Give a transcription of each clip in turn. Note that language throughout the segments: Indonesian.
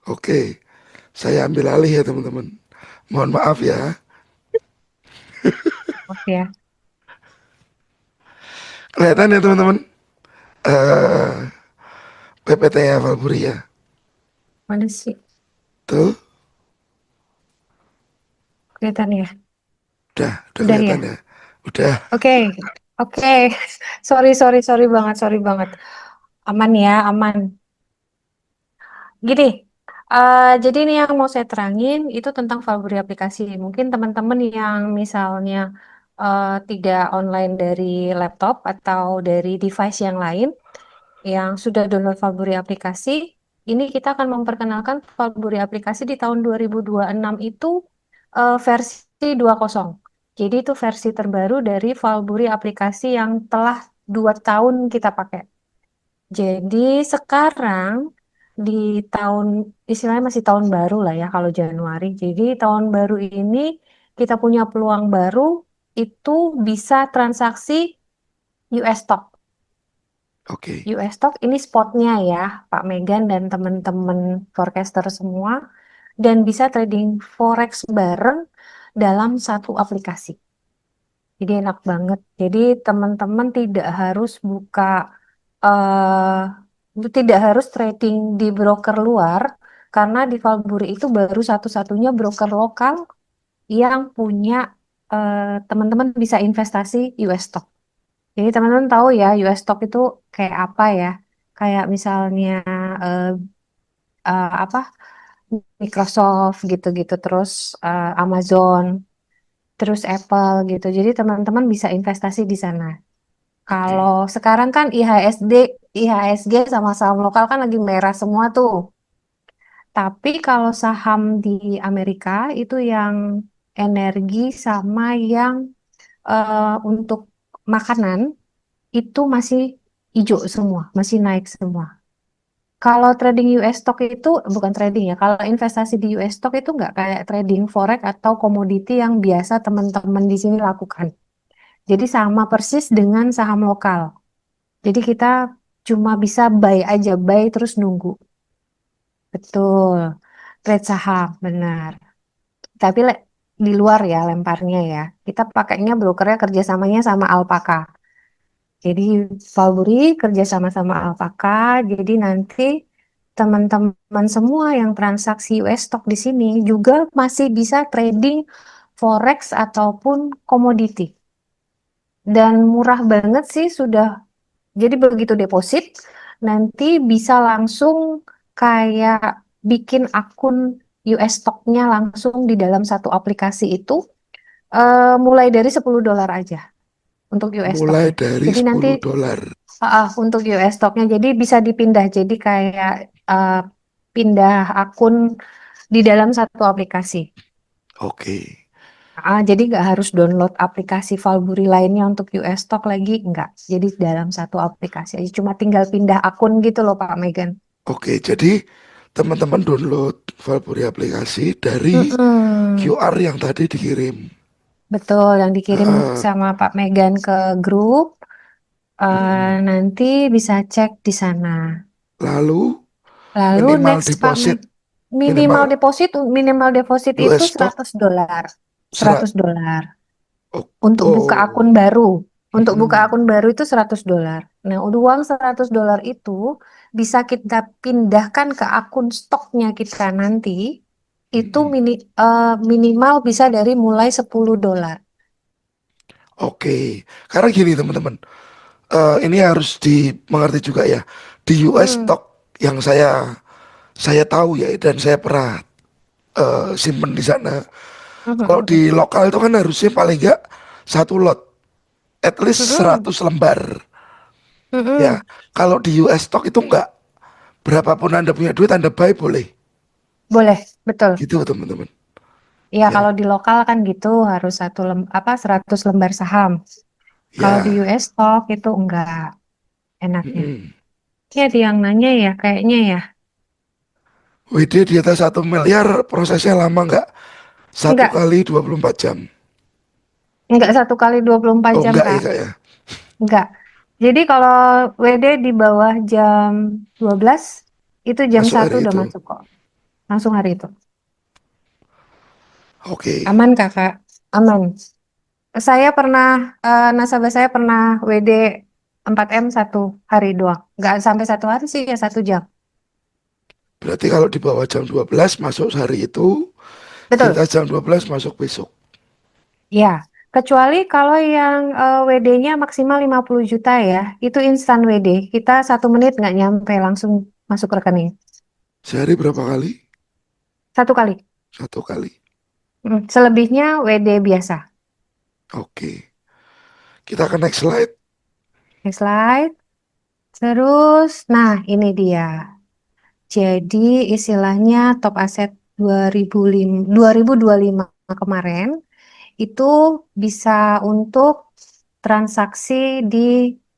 Oke, saya ambil alih ya teman-teman. Mohon maaf ya. Oke ya. Kelihatan ya teman-teman. eh PPT-nya Valbury ya. Mana sih? Tuh, Kelihatan ya? udah Udah kelihatan ya? ya. Udah. Oke. Oke. Sorry banget, sorry banget. Aman ya, aman. Gini, jadi ini yang mau saya terangin itu tentang Valbury aplikasi. Mungkin teman-teman yang misalnya tidak online dari laptop atau dari device yang lain, yang sudah download Valbury aplikasi, ini kita akan memperkenalkan Valbury aplikasi di tahun 2026 itu versi 20. Jadi itu versi terbaru dari Valbury aplikasi yang telah 2 tahun kita pakai. Jadi sekarang di tahun, istilahnya masih tahun baru lah ya kalau Januari. Jadi tahun baru ini kita punya peluang baru itu bisa transaksi US stock. Oke. US stock ini spotnya ya, Pak Megan dan teman-teman forecaster semua, dan bisa trading forex bareng dalam satu aplikasi. Jadi enak banget. Jadi teman-teman tidak harus buka, tidak harus trading di broker luar, karena di Valbury itu baru satu-satunya broker lokal yang punya teman-teman bisa investasi US stock. Jadi teman-teman tahu ya US stock itu kayak apa ya? Kayak misalnya eh, apa Microsoft gitu-gitu, terus Amazon, terus Apple gitu. Jadi teman-teman bisa investasi di sana. Oke. Kalau sekarang kan IHSG sama saham lokal kan lagi merah semua tuh. Tapi kalau saham di Amerika itu yang energi sama yang untuk makanan itu masih hijau semua, masih naik semua. Kalau trading US stock itu bukan trading ya. Kalau investasi di US stock itu nggak kayak trading forex atau komoditi yang biasa teman-teman di sini lakukan. Jadi sama persis dengan saham lokal. Jadi kita cuma bisa buy aja, buy terus nunggu. Betul. Trade saham, benar. Tapi di luar ya lemparnya ya. Kita pakainya brokernya kerjasamanya sama Alpaka. Jadi Valbury kerjasama sama Alpaka. Jadi nanti teman-teman semua yang transaksi US stock di sini juga masih bisa trading forex ataupun komoditi. Dan murah banget sih sudah. Jadi begitu deposit, nanti bisa langsung kayak bikin akun US stock-nya langsung di dalam satu aplikasi itu, mulai dari $10 aja untuk US Mulai stock-nya. dari Jadi nanti 10 dolar. untuk US stock-nya, jadi bisa dipindah. Jadi kayak eh, pindah akun di dalam satu aplikasi. Oke. Jadi nggak harus download aplikasi Valbury lainnya untuk US stock lagi, nggak. Jadi dalam satu aplikasi aja, cuma tinggal pindah akun gitu loh Pak Megan. Oke, jadi teman-teman download Valbury aplikasi dari Mm-mm. QR yang tadi dikirim. Betul, yang dikirim Heeh. sama Pak Megan ke grup, Mm-mm. nanti bisa cek di sana. Lalu Lalu minimal next Pak deposit Meg, minimal minimal deposit, minimal deposit itu US stock $100. serat. $100 Oh, untuk buka akun oh. baru. Untuk buka Mm-mm. akun baru itu $100. Nah, uang $100 itu bisa kita pindahkan ke akun stoknya kita nanti. Itu Mm-mm. minimal bisa dari mulai $10. Oke, karena gini teman-teman, ini harus dimengerti juga ya. Di US Hmm. stock yang saya tahu ya dan saya pernah simpen di sana. Kalau di lokal itu kan harusnya paling enggak satu lot, at least 100 lembar. Ya, kalau di US stock itu enggak. Berapapun Anda punya duit, Anda buy boleh. Boleh, betul. Gitu teman-teman. Ya, Ya, kalau di lokal kan gitu harus 100 lembar saham. Kalau di ya. US stock itu enggak enaknya. Mm-mm. Ini ada yang nanya ya, kayaknya ya. WD di atas 1 miliar prosesnya lama nggak? Satu Enggak, kali 24 jam. enggak 1 kali 24 Oh jam, enggak ya Kak. kak ya? Enggak. Jadi kalau WD di bawah jam 12, itu jam Masuk satu hari udah itu. masuk kok. langsung hari itu. Oke. Aman kakak, aman. Saya pernah, nasabah saya pernah WD 4M 1 hari doang. Nggak sampai 1 hari sih, ya 1 jam. Berarti kalau di bawah jam 12 masuk hari itu, di Betul, atas jam 12 masuk besok. ya. Kecuali kalau yang WD-nya maksimal 50 juta ya, itu instan WD. Kita 1 menit nggak nyampe langsung masuk rekening. Sehari berapa kali? 1 kali. 1 kali. Selebihnya WD biasa. Oke. Kita ke next slide. Next slide. Terus, nah ini dia. Jadi istilahnya top aset 2005, 2025 kemarin itu bisa untuk transaksi di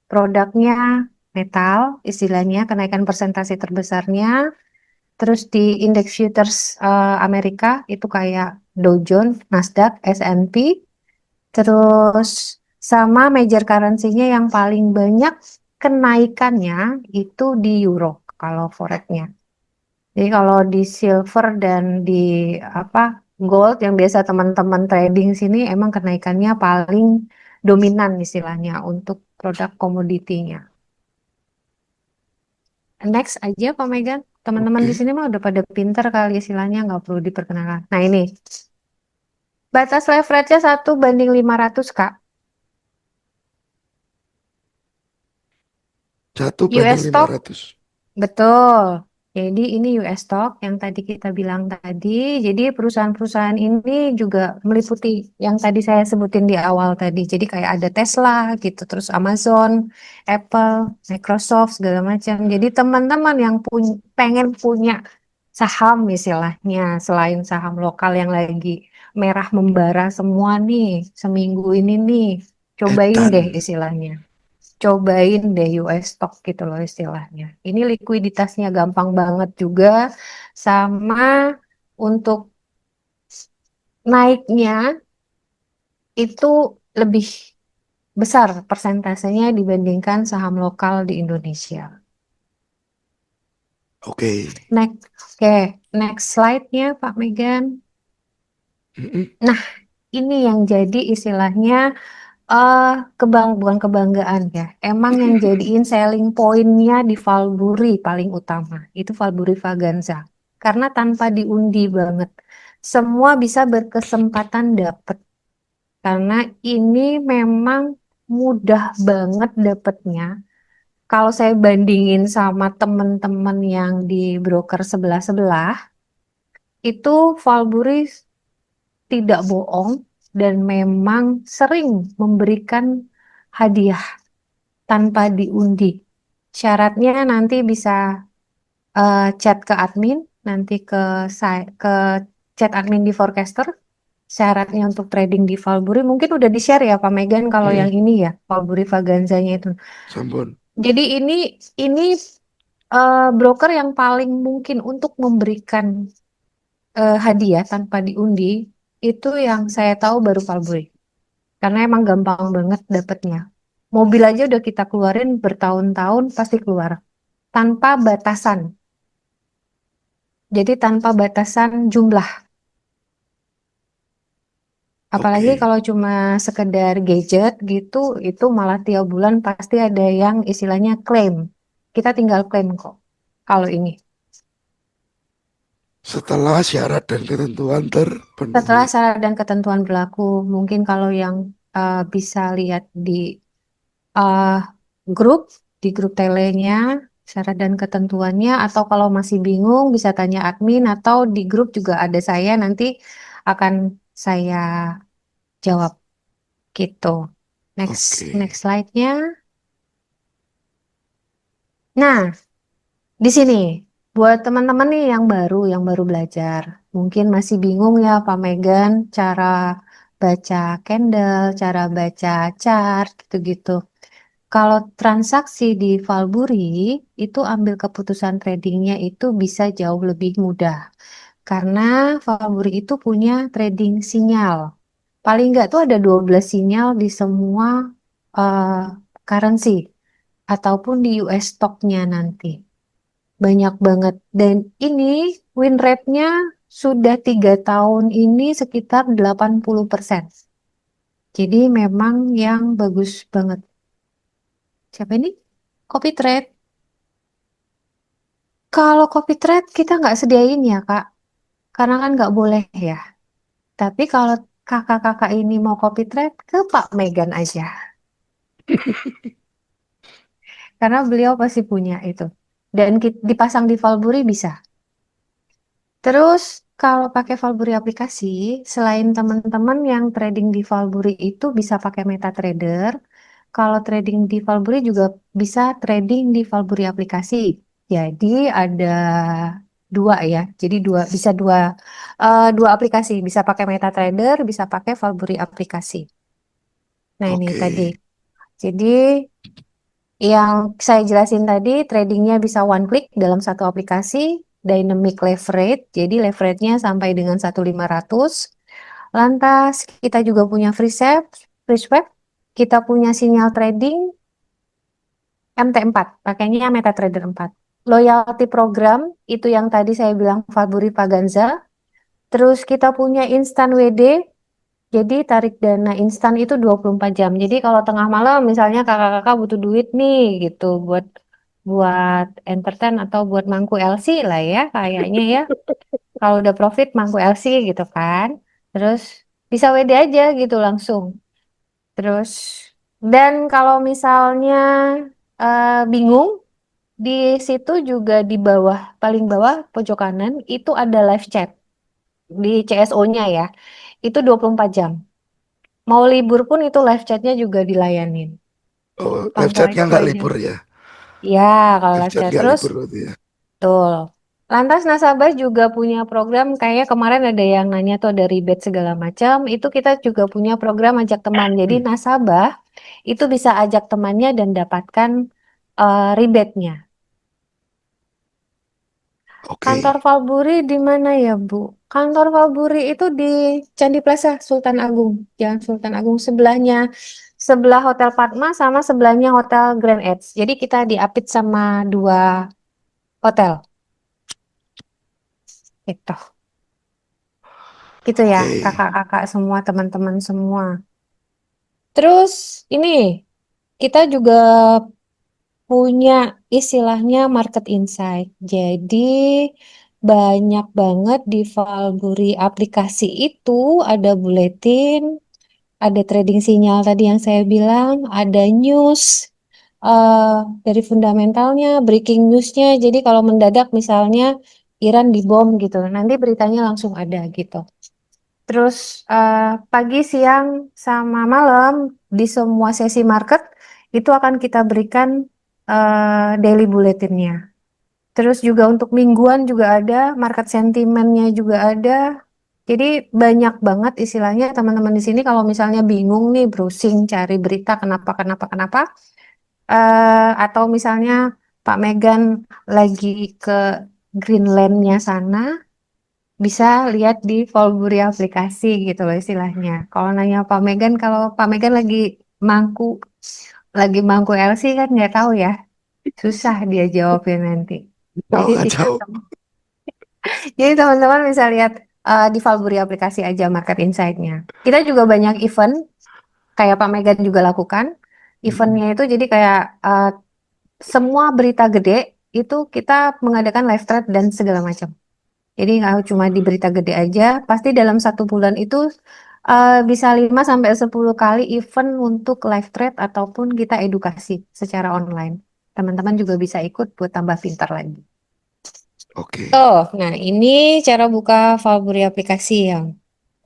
produknya metal, istilahnya kenaikan persentase terbesarnya. Terus di indeks futures Amerika itu kayak Dow Jones, Nasdaq, S&P. Terus sama major currency-nya yang paling banyak kenaikannya itu di euro kalau forex-nya. Jadi kalau di silver dan di apa gold yang biasa teman-teman trading sini emang kenaikannya paling dominan istilahnya untuk produk komoditinya. Next aja Pak Megan. Teman-teman di Oke. sini mah udah pada pinter kali istilahnya nggak perlu diperkenalkan. Nah ini batas leverage-nya 1 banding 500 Kak. 1 banding US lima stock. ratus. Betul. Jadi ini US stock yang tadi kita bilang tadi. Jadi perusahaan-perusahaan ini juga meliputi yang tadi saya sebutin di awal tadi. Jadi kayak ada Tesla gitu, terus Amazon, Apple, Microsoft segala macam. Jadi teman-teman yang pengen punya saham istilahnya selain saham lokal yang lagi merah membara semua nih seminggu ini nih, cobain Edan. deh istilahnya. Cobain deh US stock gitu loh istilahnya. Ini likuiditasnya gampang banget juga, sama untuk naiknya itu lebih besar persentasenya dibandingkan saham lokal di Indonesia. Oke. Next, oke, next slide-nya Pak Megan. Mm-mm. Nah, ini yang jadi istilahnya eh bukan kebanggaan ya. Emang yang jadiin selling point-nya di Valburi paling utama. Itu Valburi Vaganza. Karena tanpa diundi banget. Semua bisa berkesempatan dapet. Karena ini memang mudah banget dapetnya. Kalau saya bandingin sama temen-temen yang di broker sebelah-sebelah, itu Valburi tidak bohong dan memang sering memberikan hadiah tanpa diundi. Syaratnya nanti bisa chat ke admin, nanti ke chat admin di Forecaster. Syaratnya untuk trading di Valburi mungkin udah di-share ya Pak Megan kalau yang Mm-mm. ini ya, Valburi Vaganzanya itu. Sampun. Jadi ini broker yang paling mungkin untuk memberikan hadiah tanpa diundi itu yang saya tahu baru Valburi. Karena emang gampang banget dapetnya. Mobil aja udah kita keluarin bertahun-tahun pasti keluar tanpa batasan. Jadi tanpa batasan jumlah. Apalagi Oke. kalau cuma sekedar gadget gitu, itu malah tiap bulan pasti ada yang istilahnya klaim. Kita tinggal klaim kok. Kalau ini. Setelah syarat dan ketentuan Setelah terpenuhi. syarat dan ketentuan berlaku, mungkin kalau yang bisa lihat di eh, grup, di grup telenya, syarat dan ketentuannya, atau kalau masih bingung bisa tanya admin, atau di grup juga ada saya, nanti akan saya jawab gitu. Next, Oke. next slide-nya. Nah, di sini buat teman-teman nih yang baru belajar, mungkin masih bingung ya Pak Megan cara baca candle, cara baca chart gitu-gitu. Kalau transaksi di Valburi itu ambil keputusan tradingnya itu bisa jauh lebih mudah karena Valburi itu punya trading sinyal. Paling nggak tuh ada 12 sinyal di semua eh, currency ataupun di US stock-nya nanti. Banyak banget. Dan ini Win rate-nya sudah 3 tahun ini sekitar 80%. Jadi memang yang bagus banget. Siapa ini? Copy trade. Kalau copy trade kita nggak sediain ya, Kak. Karena kan nggak boleh ya. Tapi kalau kakak-kakak ini mau copy trade ke Pak Megan aja. Karena beliau pasti punya itu. Dan dipasang di Valbury bisa. Terus kalau pakai Valbury aplikasi, selain teman-teman yang trading di Valbury itu bisa pakai MetaTrader, kalau trading di Valbury juga bisa trading di Valbury aplikasi. Jadi ada dua ya. Jadi dua aplikasi, bisa pakai MetaTrader, bisa pakai Valbury aplikasi. Nah, ini Oke. tadi. Jadi yang saya jelasin tadi, tradingnya bisa one click dalam satu aplikasi, dynamic leverage, jadi leverage-nya sampai dengan 1.500. Lantas, kita juga punya free swap, kita punya sinyal trading MT4, pakainya MetaTrader 4. Loyalty program, itu yang tadi saya bilang Faburi Paganza. Terus kita punya instant WD, jadi tarik dana instan itu 24 jam. Jadi kalau tengah malam misalnya kakak-kakak butuh duit nih gitu buat buat entertain atau buat mangku LC lah ya kayaknya ya. Kalau udah profit mangku LC gitu kan. Terus bisa WD aja gitu langsung. Terus dan kalau misalnya bingung di situ juga di bawah paling bawah pojok kanan itu ada live chat di CSO-nya ya. Itu 24 jam. Mau libur pun itu live chatnya juga dilayanin. Oh, live Pantau chatnya aja nggak aja. libur ya? Ya, kalau Live live chat chat. nggak Terus, libur berarti ya? betul. Lantas nasabah juga punya program, kayaknya kemarin ada yang nanya tuh ada rebate segala macam. Itu kita juga punya program ajak teman. Jadi nasabah itu bisa ajak temannya dan dapatkan rebate-nya. Kantor Oke. Valburi di mana ya, Bu? Kantor Valburi itu di Candi Plaza, Sultan Agung. Jalan Sultan Agung sebelahnya, sebelah Hotel Padma sama sebelahnya Hotel Grand Edge. Jadi kita diapit sama dua hotel. Gitu. Gitu ya, Oke. kakak-kakak semua, teman-teman semua. Terus ini, kita juga punya istilahnya market insight. Jadi banyak banget di Valbury aplikasi itu ada buletin, ada trading sinyal tadi yang saya bilang, ada news eh dari fundamentalnya, breaking newsnya. Jadi kalau mendadak misalnya Iran dibom gitu, nanti beritanya langsung ada gitu. Terus pagi, siang, sama malam di semua sesi market itu akan kita berikan daily bulletinnya. Terus juga untuk mingguan juga ada, market sentimennya juga ada. Jadi banyak banget istilahnya teman-teman di sini kalau misalnya bingung nih browsing cari berita kenapa, atau misalnya Pak Megan lagi ke Greenland-nya sana, bisa lihat di Volbury aplikasi gitu loh istilahnya. Kalau nanya Pak Megan, kalau Pak Megan mangku lagi mangku LC kan nggak tahu ya, susah dia jawabnya nanti. Tahu Jadi nggak tidak, tahu. jadi teman-teman bisa lihat di Valbury aplikasi aja market insight-nya. Kita juga banyak event kayak Pak Megan juga lakukan. Mm-mm. Eventnya itu jadi kayak semua berita gede itu kita mengadakan live thread dan segala macam. Jadi nggak cuma di berita gede aja, pasti dalam 1 bulan itu bisa 5 sampai 10 kali event untuk live thread ataupun kita edukasi secara online. Teman-teman juga bisa ikut buat tambah pintar lagi. Oke. Oh, nah ini cara buka Valbury aplikasi yang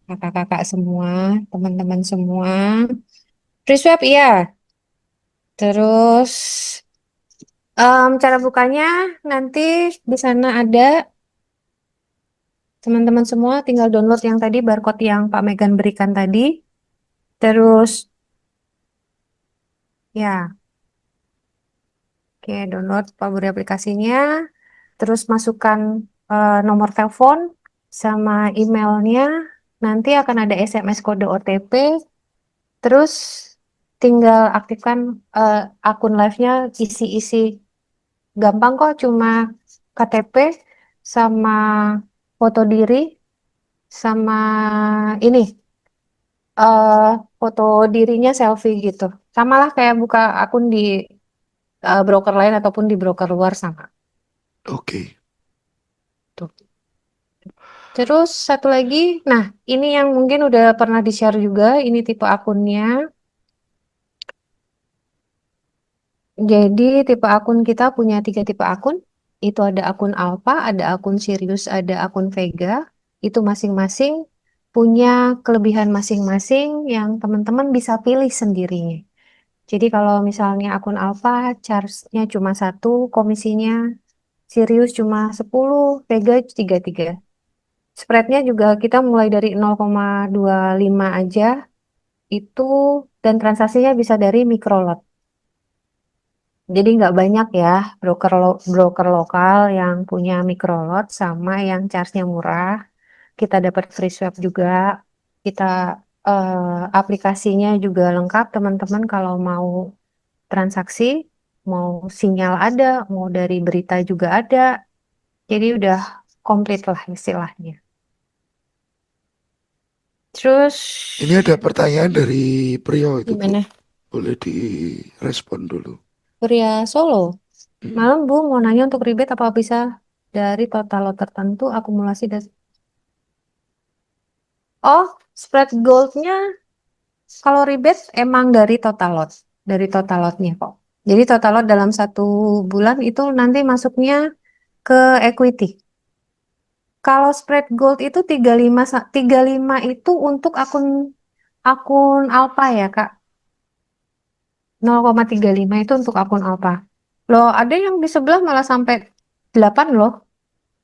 kakak-kakak semua, teman-teman semua. Free swap iya. Terus cara bukanya nanti di sana ada teman-teman semua tinggal download yang tadi barcode yang Pak Megan berikan tadi. Terus ya, oke download Valbury aplikasinya. Terus masukkan nomor telepon sama emailnya. Nanti akan ada SMS kode OTP. Terus tinggal aktifkan akun live-nya, isi-isi gampang kok, cuma KTP sama foto diri, sama ini eh foto dirinya selfie gitu. Sama lah kayak buka akun di broker lain ataupun di broker luar sama. Oke. Tuh. Terus satu lagi, nah ini yang mungkin udah pernah di-share juga, ini tipe akunnya. Jadi tipe akun kita punya tiga tipe akun. Itu ada akun Alpha, ada akun Sirius, ada akun Vega. Itu masing-masing punya kelebihan masing-masing yang teman-teman bisa pilih sendiri. Jadi kalau misalnya akun Alpha, charge-nya cuma satu, komisinya Sirius cuma 10, Vega 33. Spreadnya juga kita mulai dari 0,25 aja, itu dan transaksinya bisa dari microlot. Jadi nggak banyak ya broker lokal yang punya microlot sama yang charge-nya murah. Kita dapat free swap juga. Kita aplikasinya juga lengkap teman-teman kalau mau transaksi, mau sinyal ada, mau dari berita juga ada. Jadi udah komplit lah istilahnya. Terus Ini ada pertanyaan dari Prio itu, Bu. gimana? Boleh direspon dulu. Pria Solo. Mm. Malam Bu mau nanya untuk rebate apa bisa dari total lot tertentu akumulasi dan oh, spread goldnya kalau rebate emang dari total lotnya kok. Jadi total lot dalam satu bulan itu nanti masuknya ke equity. Kalau spread gold itu 35 itu untuk akun akun Alpha ya Kak. 0,35 itu untuk akun Alpha. Loh, ada yang di sebelah malah sampai 8 loh.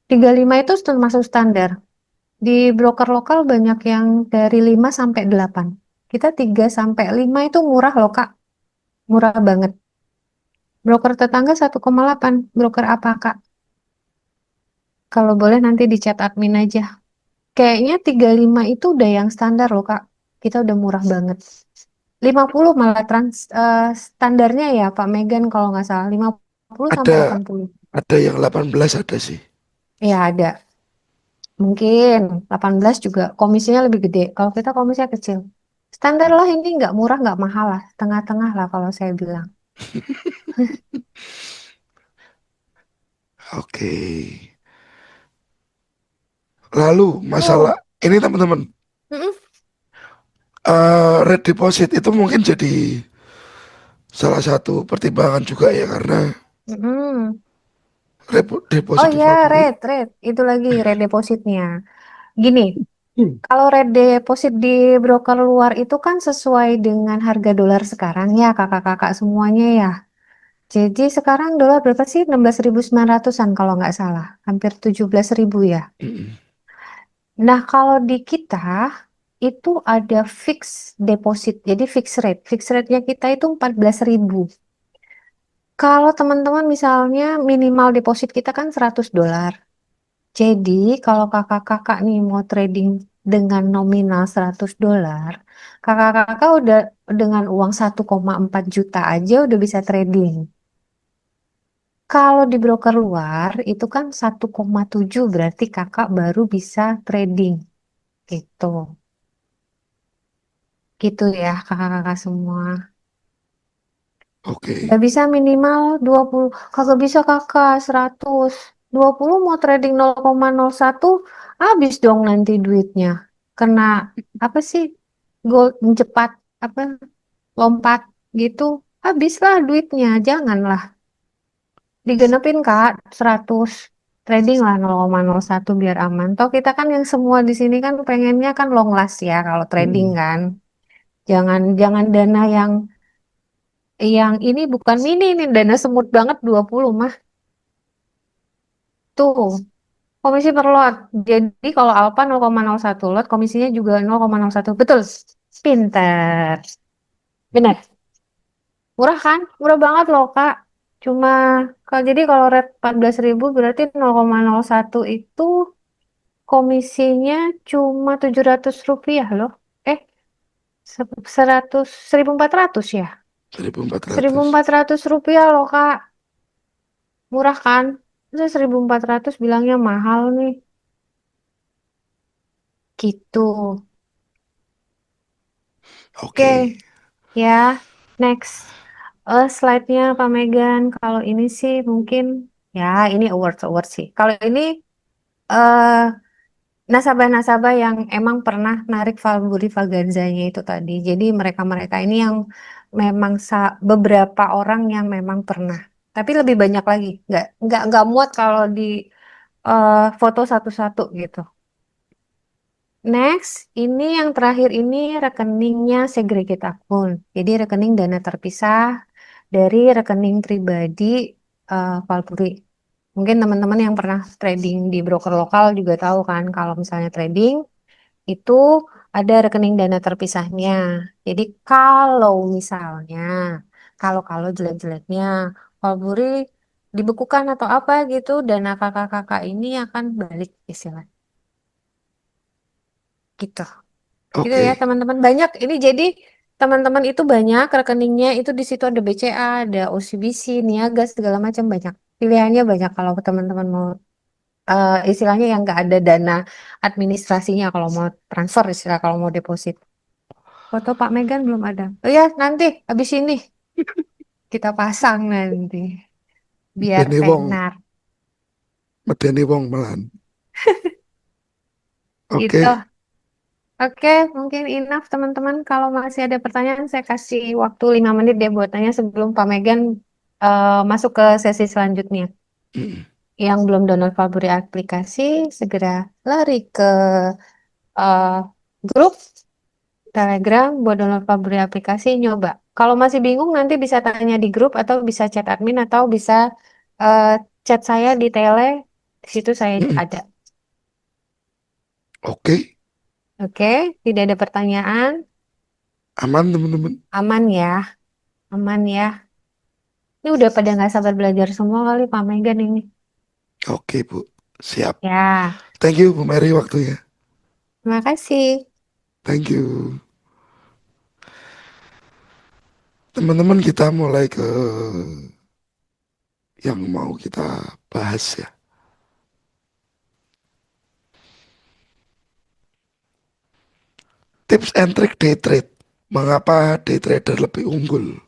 35 itu termasuk standar. Di broker lokal banyak yang dari 5 sampai 8. Kita 3 sampai 5 itu murah loh, Kak. Murah banget. Broker tetangga 1,8. Broker apa, Kak? Kalau boleh nanti di chat admin aja. Kayaknya 35 itu udah yang standar loh, Kak. Kita udah murah banget. 50 malah standarnya ya, Pak Megan kalau nggak salah. 50 sampai Ada 80. ada yang 18 ada sih. Ya, ada. Mungkin 18 juga komisinya lebih gede. Kalau kita komisinya kecil. Standar lah ini nggak murah nggak mahal lah. Tengah-tengah lah kalau saya bilang. Oke. Lalu masalah Tuh. ini teman-teman, Mm-mm. red deposit itu mungkin jadi salah satu pertimbangan juga ya karena Mm-mm. Oh deposit ya, difavorit. red. Itu lagi red depositnya. Gini, Hmm. kalau red deposit di broker luar itu kan sesuai dengan harga dolar sekarang ya kakak-kakak semuanya ya. Jadi sekarang dolar berapa sih? 16.900-an kalau nggak salah. Hampir 17.000 ya. Mm. Nah, kalau di kita itu ada fix deposit, jadi fix rate. Fix rate-nya kita itu 14.000. Kalau teman-teman misalnya minimal deposit kita kan 100 dolar. Jadi kalau kakak-kakak nih mau trading dengan nominal 100 dolar, kakak-kakak udah dengan uang 1,4 juta aja udah bisa trading. Kalau di broker luar itu kan 1,7 berarti kakak baru bisa trading gitu. Gitu ya kakak-kakak semua. Oke. Gak bisa minimal 20. Kagak bisa kakak 100. 20 mau trading 0,01 habis dong nanti duitnya. Kena apa sih? Gold cepat apa lompat gitu. Habislah duitnya. Janganlah. Digenepin Kak 100. Trading lah 0,01 biar aman. Toh kita kan yang semua di sini kan pengennya kan long last ya kalau trading Mm. kan. Jangan jangan dana yang ini bukan mini ini dana semut banget 20 mah. Tuh, komisi per lot. Jadi kalau Alfa 0,01 lot, komisinya juga 0,01. Betul. Pinter. Benar. Murah kan? Murah banget loh, Kak. Cuma jadi kalau rate 14.000 berarti 0,01 itu komisinya cuma 700 rupiah loh. Eh, 100, 1.400 ya? 1.400. 1.400 rupiah loh, Kak. Murah kan? Masa 1.400 bilangnya mahal nih. Gitu. Oke, Oke. ya. Next. Slide-nya Pak Megan. Kalau ini sih mungkin, ya ini award sih. Kalau ini eh nasabah-nasabah yang emang pernah narik Valburi Vaganzanya itu tadi. Jadi mereka-mereka ini yang memang beberapa orang yang memang pernah. Tapi lebih banyak lagi. Nggak muat kalau di foto satu-satu gitu. Next, ini yang terakhir ini rekeningnya segregate akun. Jadi rekening dana terpisah dari rekening pribadi Valpuri. Mungkin teman-teman yang pernah trading di broker lokal juga tahu kan kalau misalnya trading itu ada rekening dana terpisahnya. Jadi kalau misalnya, kalau jelek-jeleknya Valpuri dibekukan atau apa gitu, dana kakak-kakak ini akan balik istilahnya. Gitu. Gitu ya Oke. teman-teman. Banyak ini jadi teman-teman itu banyak rekeningnya itu di situ ada BCA, ada OCBC, Niaga segala macam banyak. Pilihannya banyak kalau teman-teman mau istilahnya yang nggak ada dana administrasinya kalau mau transfer istilah kalau mau deposit. Foto Pak Megan belum ada. Oh ya, nanti habis ini kita pasang nanti biar Medeni wong, tenar. medeni wong melan. Gitu. Oke. Oke, mungkin enough teman-teman. Kalau masih ada pertanyaan, saya kasih waktu 5 menit deh buat tanya sebelum Pak Megan masuk ke sesi selanjutnya. Mm. Yang belum download Fabri aplikasi, segera lari ke eh, grup Telegram buat download Fabri aplikasi, nyoba. Kalau masih bingung, nanti bisa tanya di grup atau bisa chat admin atau bisa eh, chat saya di tele. Di situ saya Mm. ada. Oke. Oke, tidak ada pertanyaan. Aman teman-teman. Aman ya, aman ya. Ini udah pada nggak sabar belajar semua kali Pak Megan ini. Oke Bu. Siap. Ya, Thank you Bu Mary waktunya. terima kasih. Thank you. Teman-teman kita mulai ke yang mau kita bahas ya. Tips and trick day trade. Mengapa day trader lebih unggul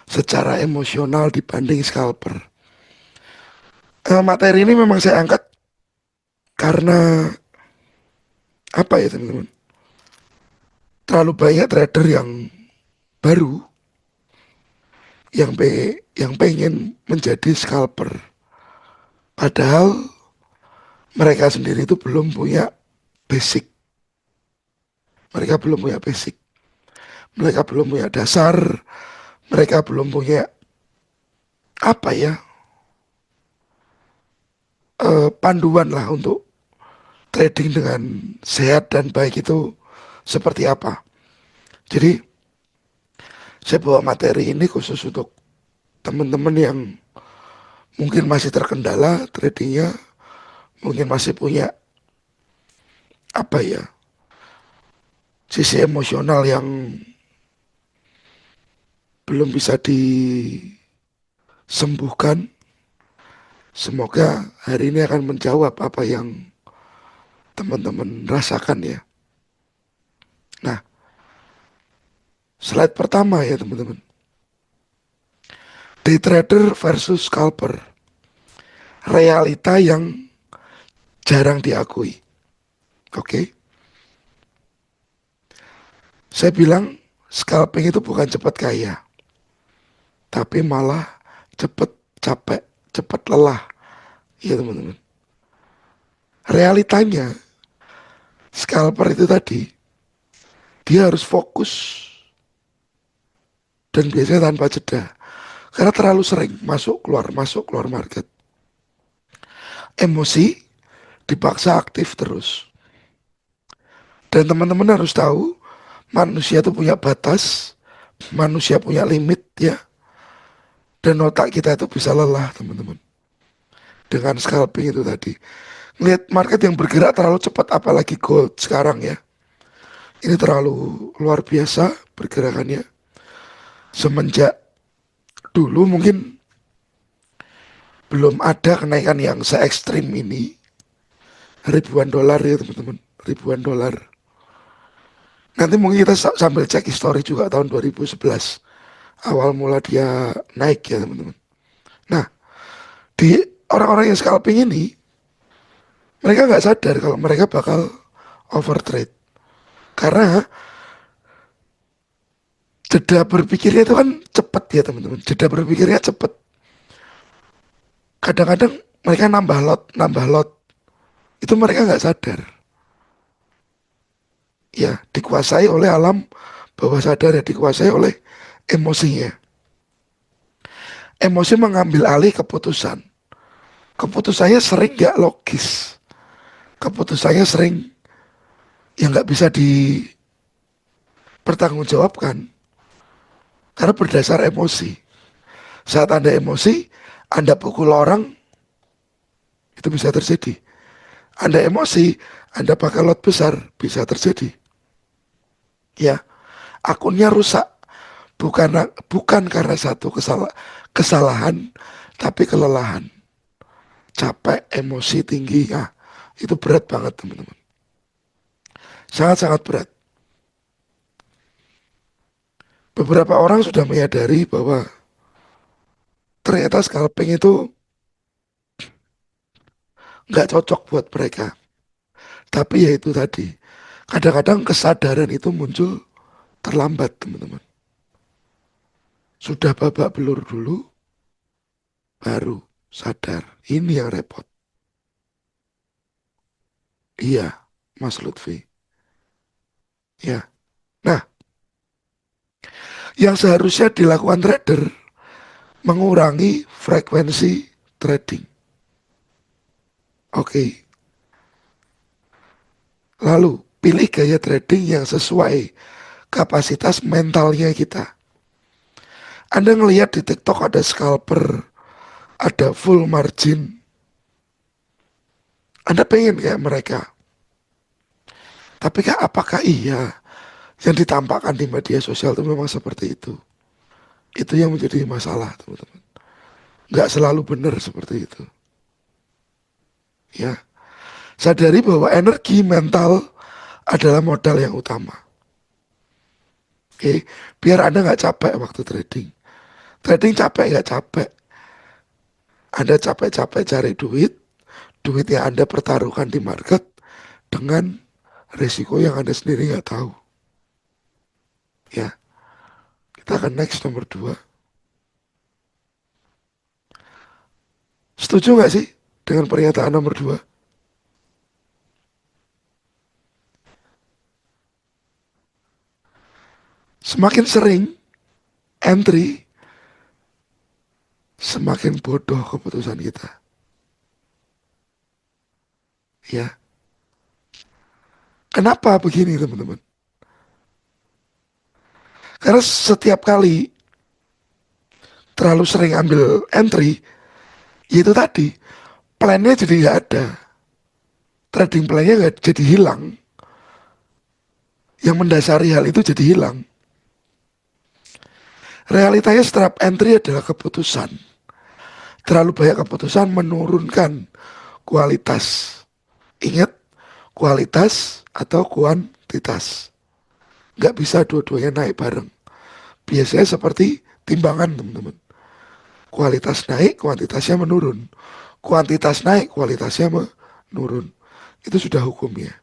secara emosional dibanding scalper? Materi ini memang saya angkat karena apa ya teman-teman? Terlalu banyak trader yang baru yang pengen menjadi scalper. Padahal mereka sendiri itu belum punya basic. Mereka belum punya basic. Mereka belum punya dasar. Mereka belum punya apa ya? Panduan lah untuk trading dengan sehat dan baik itu seperti apa. Jadi saya bawa materi ini khusus untuk teman-teman yang mungkin masih terkendala tradingnya, mungkin masih punya apa ya, sisi emosional yang belum bisa disembuhkan. Semoga hari ini akan menjawab apa yang teman-teman rasakan ya. Nah, slide pertama ya teman-teman. Day trader versus scalper. Realita yang jarang diakui. Oke. Saya bilang scalping itu bukan cepat kaya, tapi malah cepat capek, cepat lelah. Ya teman-teman. Realitanya scalper itu tadi dia harus fokus dan biasanya tanpa jeda. Karena terlalu sering masuk keluar market. Emosi dipaksa aktif terus. Dan teman-teman harus tahu, manusia itu punya batas, manusia punya limit ya. Dan otak kita itu bisa lelah teman-teman. Dengan scalping itu tadi. Lihat market yang bergerak terlalu cepat, apalagi gold sekarang ya. Ini terlalu luar biasa pergerakannya. Semenjak dulu mungkin belum ada kenaikan yang se ekstrim ini. Ribuan dolar ya teman-teman, ribuan dolar. Nanti mungkin kita sambil cek histori juga tahun 2011 awal mula dia naik ya teman-teman. Nah, di orang-orang yang scalping ini, mereka nggak sadar kalau mereka bakal overtrade karena jeda berpikirnya itu kan cepet ya teman-teman. Jeda berpikirnya cepet. Kadang-kadang mereka nambah lot, itu mereka nggak sadar. Ya, dikuasai oleh alam bawah sadar ya, dikuasai oleh emosinya. Emosi mengambil alih keputusan. Keputusannya sering gak logis. Keputusannya sering yang nggak bisa dipertanggungjawabkan karena berdasar emosi. Saat Anda emosi, Anda pukul orang, itu bisa terjadi. Anda emosi, Anda pakai lot besar, bisa terjadi. Ya, akunnya rusak. Bukan karena satu kesalahan, tapi kelelahan. Capek, emosi tinggi, ya, itu berat banget teman-teman. Sangat-sangat berat. Beberapa orang sudah menyadari bahwa ternyata scalping itu nggak cocok buat mereka. Tapi ya itu tadi, kadang-kadang kesadaran itu muncul terlambat teman-teman. Sudah babak belur dulu, baru sadar. Ini yang repot. Iya, Mas Lutfi. Ya. Nah, yang seharusnya dilakukan trader, mengurangi frekuensi trading. Oke. Lalu, pilih gaya trading yang sesuai kapasitas mentalnya kita. Anda ngelihat di TikTok ada scalper, ada full margin. Anda pengen kayak mereka. Tapi apakah iya yang ditampakkan di media sosial itu memang seperti itu? Itu yang menjadi masalah, teman-teman. Nggak selalu benar seperti itu. Ya, sadari bahwa energi mental adalah modal yang utama. Oke, biar Anda nggak capek waktu trading. Trading capek nggak capek. Anda capek-capek cari duit, duit yang Anda pertaruhkan di market dengan risiko yang Anda sendiri nggak tahu. Ya, kita akan next nomor 2. Setuju nggak sih dengan pernyataan nomor 2? Semakin sering entry, semakin bodoh keputusan kita. Ya, kenapa begini teman-teman? Karena setiap kali terlalu sering ambil entry, itu tadi plannya jadi nggak ada, trading plannya nggak jadi hilang, yang mendasari hal itu jadi hilang. Realitanya setiap entry adalah keputusan. Terlalu banyak keputusan menurunkan kualitas. Ingat, kualitas atau kuantitas. Nggak bisa dua-duanya naik bareng. Biasanya seperti timbangan teman-teman. Kualitas naik, kuantitasnya menurun. Kuantitas naik, kualitasnya menurun. Itu sudah hukumnya.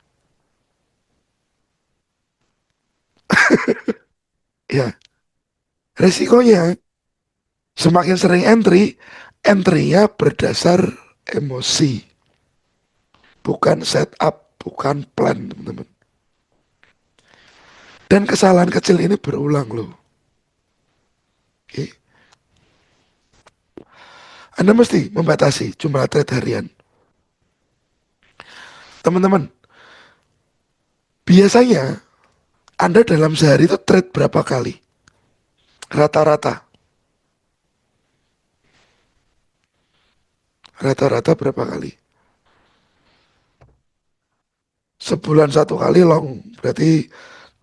Ya, resikonya semakin sering entry, entry-nya berdasar emosi. Bukan setup, bukan plan teman-teman. Dan kesalahan kecil ini berulang loh. Oke. Anda mesti membatasi jumlah trade harian. Teman-teman, biasanya Anda dalam sehari itu trade berapa kali? Rata-rata. Rata-rata berapa kali? Sebulan satu kali long. Berarti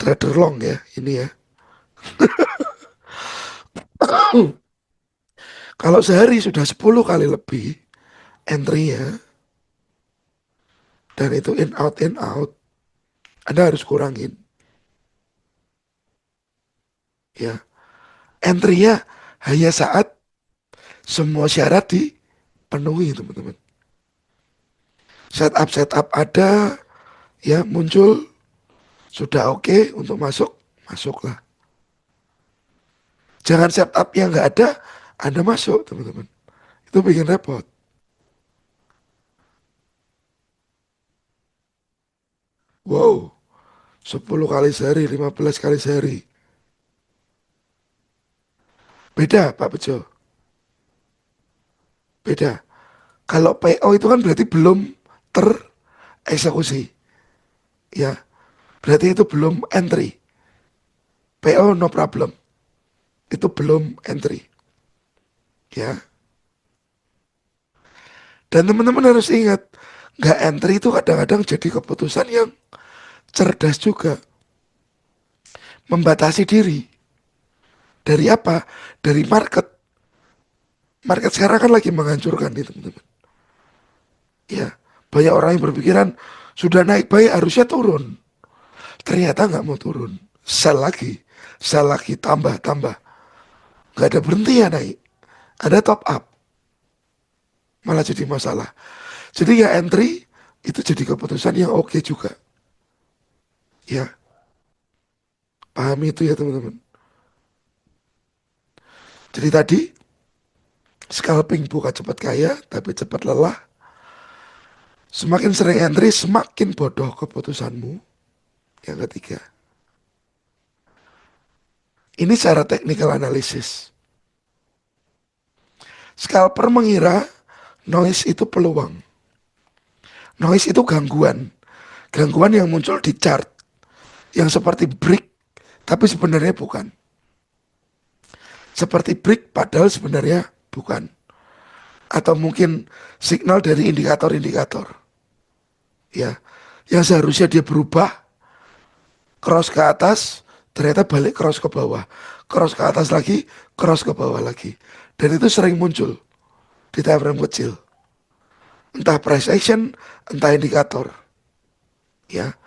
trader long ya ini ya. Kalau sehari sudah 10 kali lebih entry-nya, dan itu in out, Anda harus kurangin. Ya, entry-nya hanya saat semua syarat dipenuhi, teman-teman. Setup ada, ya muncul, sudah oke untuk masuk, masuklah. Jangan setup yang nggak ada, Anda masuk, teman-teman. Itu bikin repot. Wow, 10 kali sehari, 15 kali sehari. Beda, Pak Bejo. Beda. Kalau PO itu kan berarti belum tereksekusi. Ya, berarti itu belum entry. PO no problem. Itu belum entry. Ya. Dan teman-teman harus ingat, nggak entry itu kadang-kadang jadi keputusan yang cerdas juga. Membatasi diri. Dari apa? Dari market. Market sekarang kan lagi menghancurkan nih teman-teman. Ya, banyak orang yang berpikiran sudah naik baik harusnya turun. Ternyata nggak mau turun. Sell lagi, tambah, tambah. Nggak ada berhenti ya naik. Ada top up, malah jadi masalah. Jadi ya entry itu jadi keputusan yang oke juga. Ya, pahami itu ya teman-teman. Jadi tadi scalping bukan cepat kaya, tapi cepat lelah. Semakin sering entry, semakin bodoh keputusanmu. Yang ketiga, ini cara technical analysis. Scalper mengira noise itu peluang. Noise itu gangguan. Gangguan yang muncul di chart. Yang seperti break, tapi sebenarnya bukan. Seperti break, padahal sebenarnya bukan. Atau mungkin signal dari indikator-indikator. Ya, yang seharusnya dia berubah, cross ke atas, ternyata balik cross ke bawah. Cross ke atas lagi, cross ke bawah lagi. Dan itu sering muncul di time frame kecil. Entah price action, entah indikator. Ya,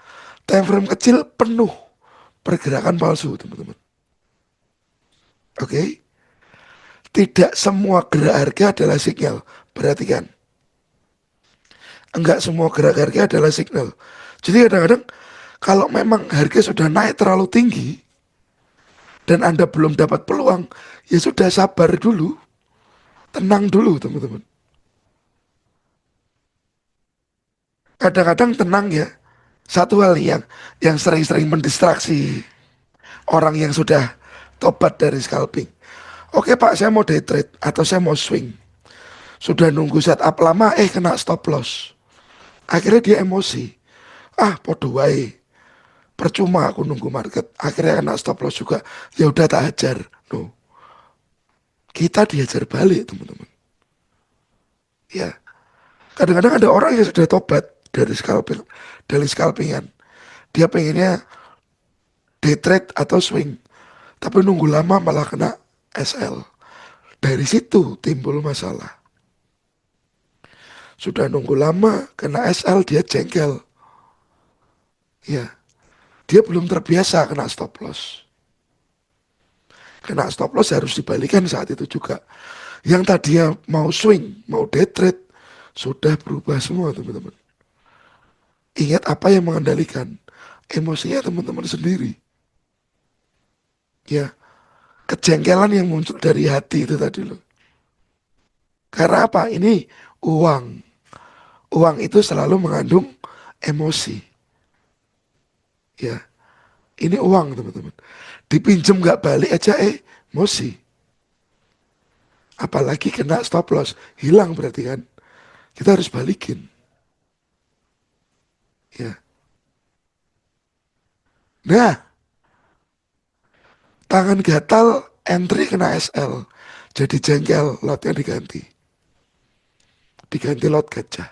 time frame kecil penuh pergerakan palsu, teman-teman. Oke, tidak semua gerak harga adalah sinyal. Perhatikan, enggak semua gerak harga adalah signal. Jadi kadang-kadang kalau memang harga sudah naik terlalu tinggi dan Anda belum dapat peluang, ya sudah sabar dulu, tenang dulu teman-teman. Kadang-kadang tenang ya. Satu hal yang sering-sering mendistraksi orang yang sudah tobat dari scalping. Oke Pak, saya mau day trade atau saya mau swing. Sudah nunggu setup lama, kena stop loss. Akhirnya dia emosi. Ah, podo wae. Percuma aku nunggu market. Akhirnya kena stop loss juga. Ya udah tak hajar. No. Kita diajar balik, teman-teman. Ya. Kadang-kadang ada orang yang sudah tobat dari scalpingan. Dia pengennya day trade atau swing. Tapi nunggu lama malah kena SL. Dari situ timbul masalah. Sudah nunggu lama kena SL dia jengkel. Ya. Dia belum terbiasa kena stop loss. Kena stop loss harus dibalikan saat itu juga. Yang tadinya mau swing, mau day trade, sudah berubah semua teman-teman. Ingat apa yang mengendalikan emosinya teman-teman sendiri. Ya, kejengkelan yang muncul dari hati itu tadi loh. Karena apa? Ini uang. Uang itu selalu mengandung emosi. Ya, ini uang teman-teman. Dipinjem nggak balik aja emosi. Apalagi kena stop loss, hilang berarti kan. Kita harus balikin. Ya. Nah, tangan gatal, entry kena SL. Jadi jengkel, lotnya diganti. Diganti lot gajah.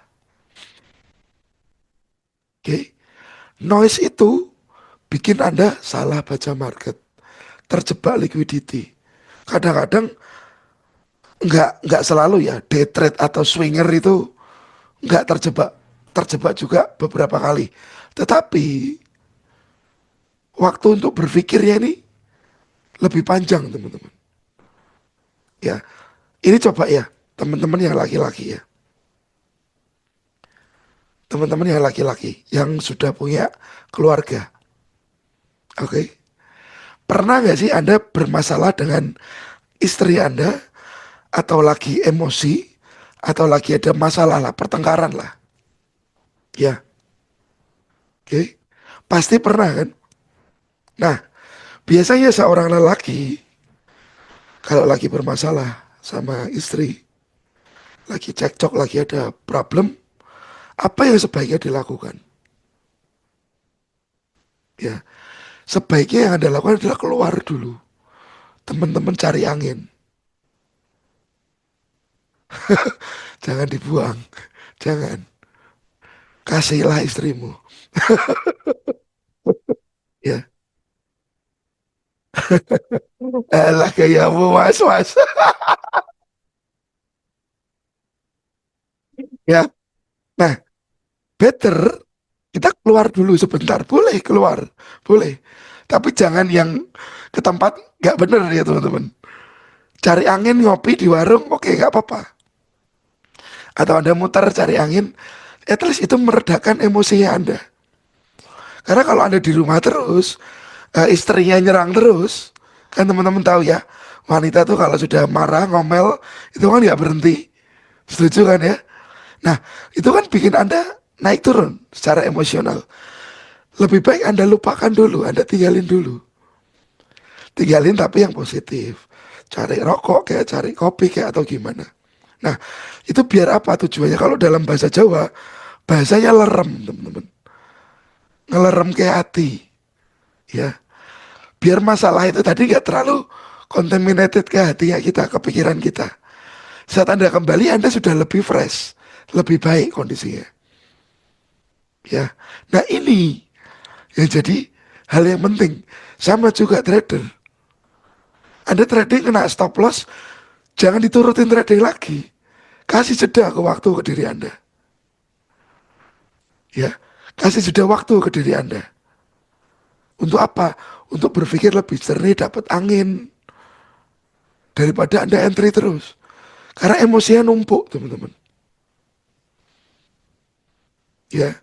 Oke. Noise itu bikin Anda salah baca market. Terjebak liquidity. Kadang-kadang nggak selalu ya, day trade atau swinger itu nggak terjebak, terjebak juga beberapa kali. Tetapi waktu untuk berpikirnya ini lebih panjang teman-teman. Ya, ini coba ya teman-teman yang laki-laki ya, teman-teman yang laki-laki yang sudah punya keluarga. Oke, pernah nggak sih Anda bermasalah dengan istri Anda atau lagi emosi atau lagi ada masalah lah, pertengkaran lah, ya, oke, pasti pernah kan? Nah, biasanya seorang lelaki kalau lagi bermasalah sama istri, lagi cekcok, lagi ada problem, apa yang sebaiknya dilakukan? Ya, sebaiknya yang Anda lakukan adalah keluar dulu. Teman-teman cari angin, jangan dibuang, jangan. Kasihlah istrimu. Ya, alah gayamu mas, mas. Ya, nah, better kita keluar dulu sebentar. Boleh keluar, boleh. Tapi jangan yang ke tempat nggak bener ya teman-teman. Cari angin ngopi di warung, oke nggak apa-apa. Atau Anda muter cari angin, at least itu meredakan emosinya Anda. Karena kalau Anda di rumah terus, istrinya nyerang terus, kan teman-teman tahu ya, wanita tuh kalau sudah marah, ngomel, itu kan nggak berhenti. Setuju kan ya? Nah, itu kan bikin Anda naik turun secara emosional. Lebih baik Anda lupakan dulu, Anda tinggalin dulu. Tinggalin tapi yang positif. Cari rokok kayak, cari kopi kayak atau gimana. Nah, itu biar apa tujuannya? Kalau dalam bahasa Jawa, bahasanya lerem, teman-teman. Ngelerem ke hati, ya. Biar masalah itu tadi nggak terlalu contaminated ke hatinya kita, ke pikiran kita. Saat Anda kembali, Anda sudah lebih fresh, lebih baik kondisinya, ya. Nah ini yang jadi hal yang penting. Sama juga trader. Anda trading kena stop loss, jangan diturutin trading lagi. Kasih jeda ke waktu ke diri Anda, ya. Kasih jeda waktu ke diri Anda. Untuk apa? Untuk berpikir lebih jernih, dapat angin daripada Anda entry terus. Karena emosinya numpuk, teman-teman. Ya,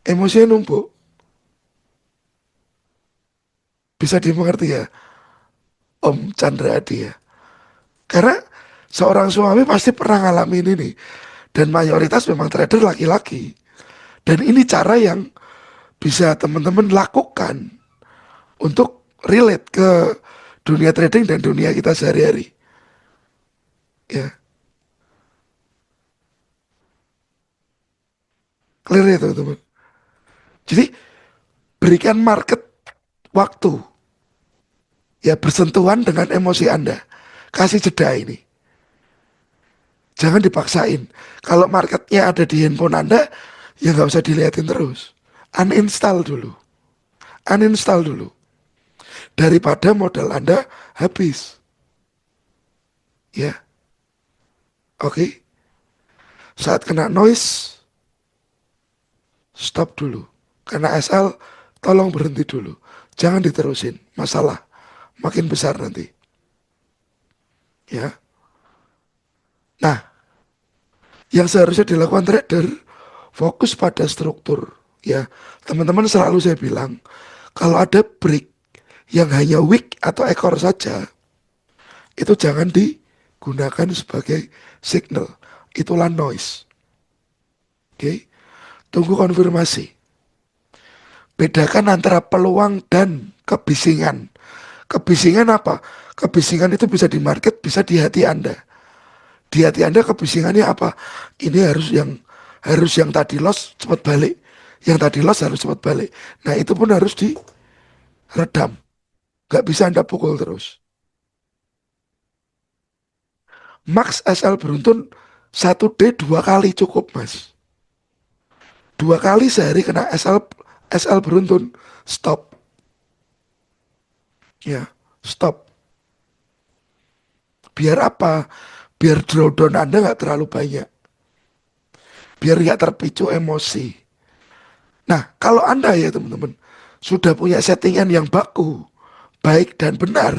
emosinya numpuk. Bisa dimengerti ya, Om Chandra Adi ya. Karena seorang suami pasti pernah ngalamin ini. Dan mayoritas memang trader laki-laki. Dan ini cara yang bisa teman-teman lakukan untuk relate ke dunia trading dan dunia kita sehari-hari. Ya, clear ya teman-teman. Jadi berikan market waktu. Ya bersentuhan dengan emosi Anda. Kasih jeda ini. Jangan dipaksain. Kalau marketnya ada di handphone Anda, ya nggak usah dilihatin terus. Uninstall dulu. Uninstall dulu. Daripada modal Anda habis. Ya, oke. Saat kena noise, stop dulu. Karena SL, tolong berhenti dulu. Jangan diterusin. Masalah makin besar nanti. Ya. Nah, yang seharusnya dilakukan trader, fokus pada struktur. Ya, teman-teman selalu saya bilang, kalau ada break yang hanya wick atau ekor saja, itu jangan digunakan sebagai signal. Itulah noise. Oke, tunggu konfirmasi. Bedakan antara peluang dan kebisingan. Kebisingan apa? Kebisingan itu bisa di market, bisa di hati Anda. Di hati Anda kebisingannya apa? Ini harus yang tadi loss cepat balik. Yang tadi loss harus cepat balik. Nah itu pun harus diredam. Gak bisa Anda pukul terus. Max SL beruntun satu D 2 kali cukup mas. 2 kali sehari kena SL beruntun. Stop. Ya, stop. Biar apa? biar drawdown Anda nggak terlalu banyak, biar nggak terpicu emosi. Nah, kalau Anda ya teman-teman sudah punya settingan yang baku, baik dan benar,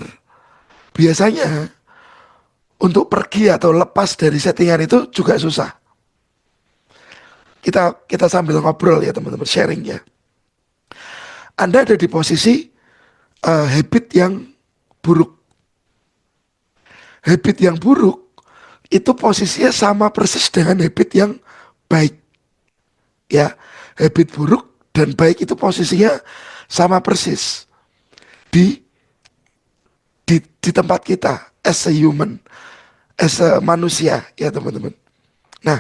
biasanya untuk pergi atau lepas dari settingan itu juga susah. Kita sambil ngobrol ya teman-teman, sharing ya. Anda ada di posisi habit yang buruk. Habit yang buruk itu posisinya sama persis dengan habit yang baik. Ya, habit buruk dan baik itu posisinya sama persis di di tempat kita as a human, as a manusia ya teman-teman. Nah,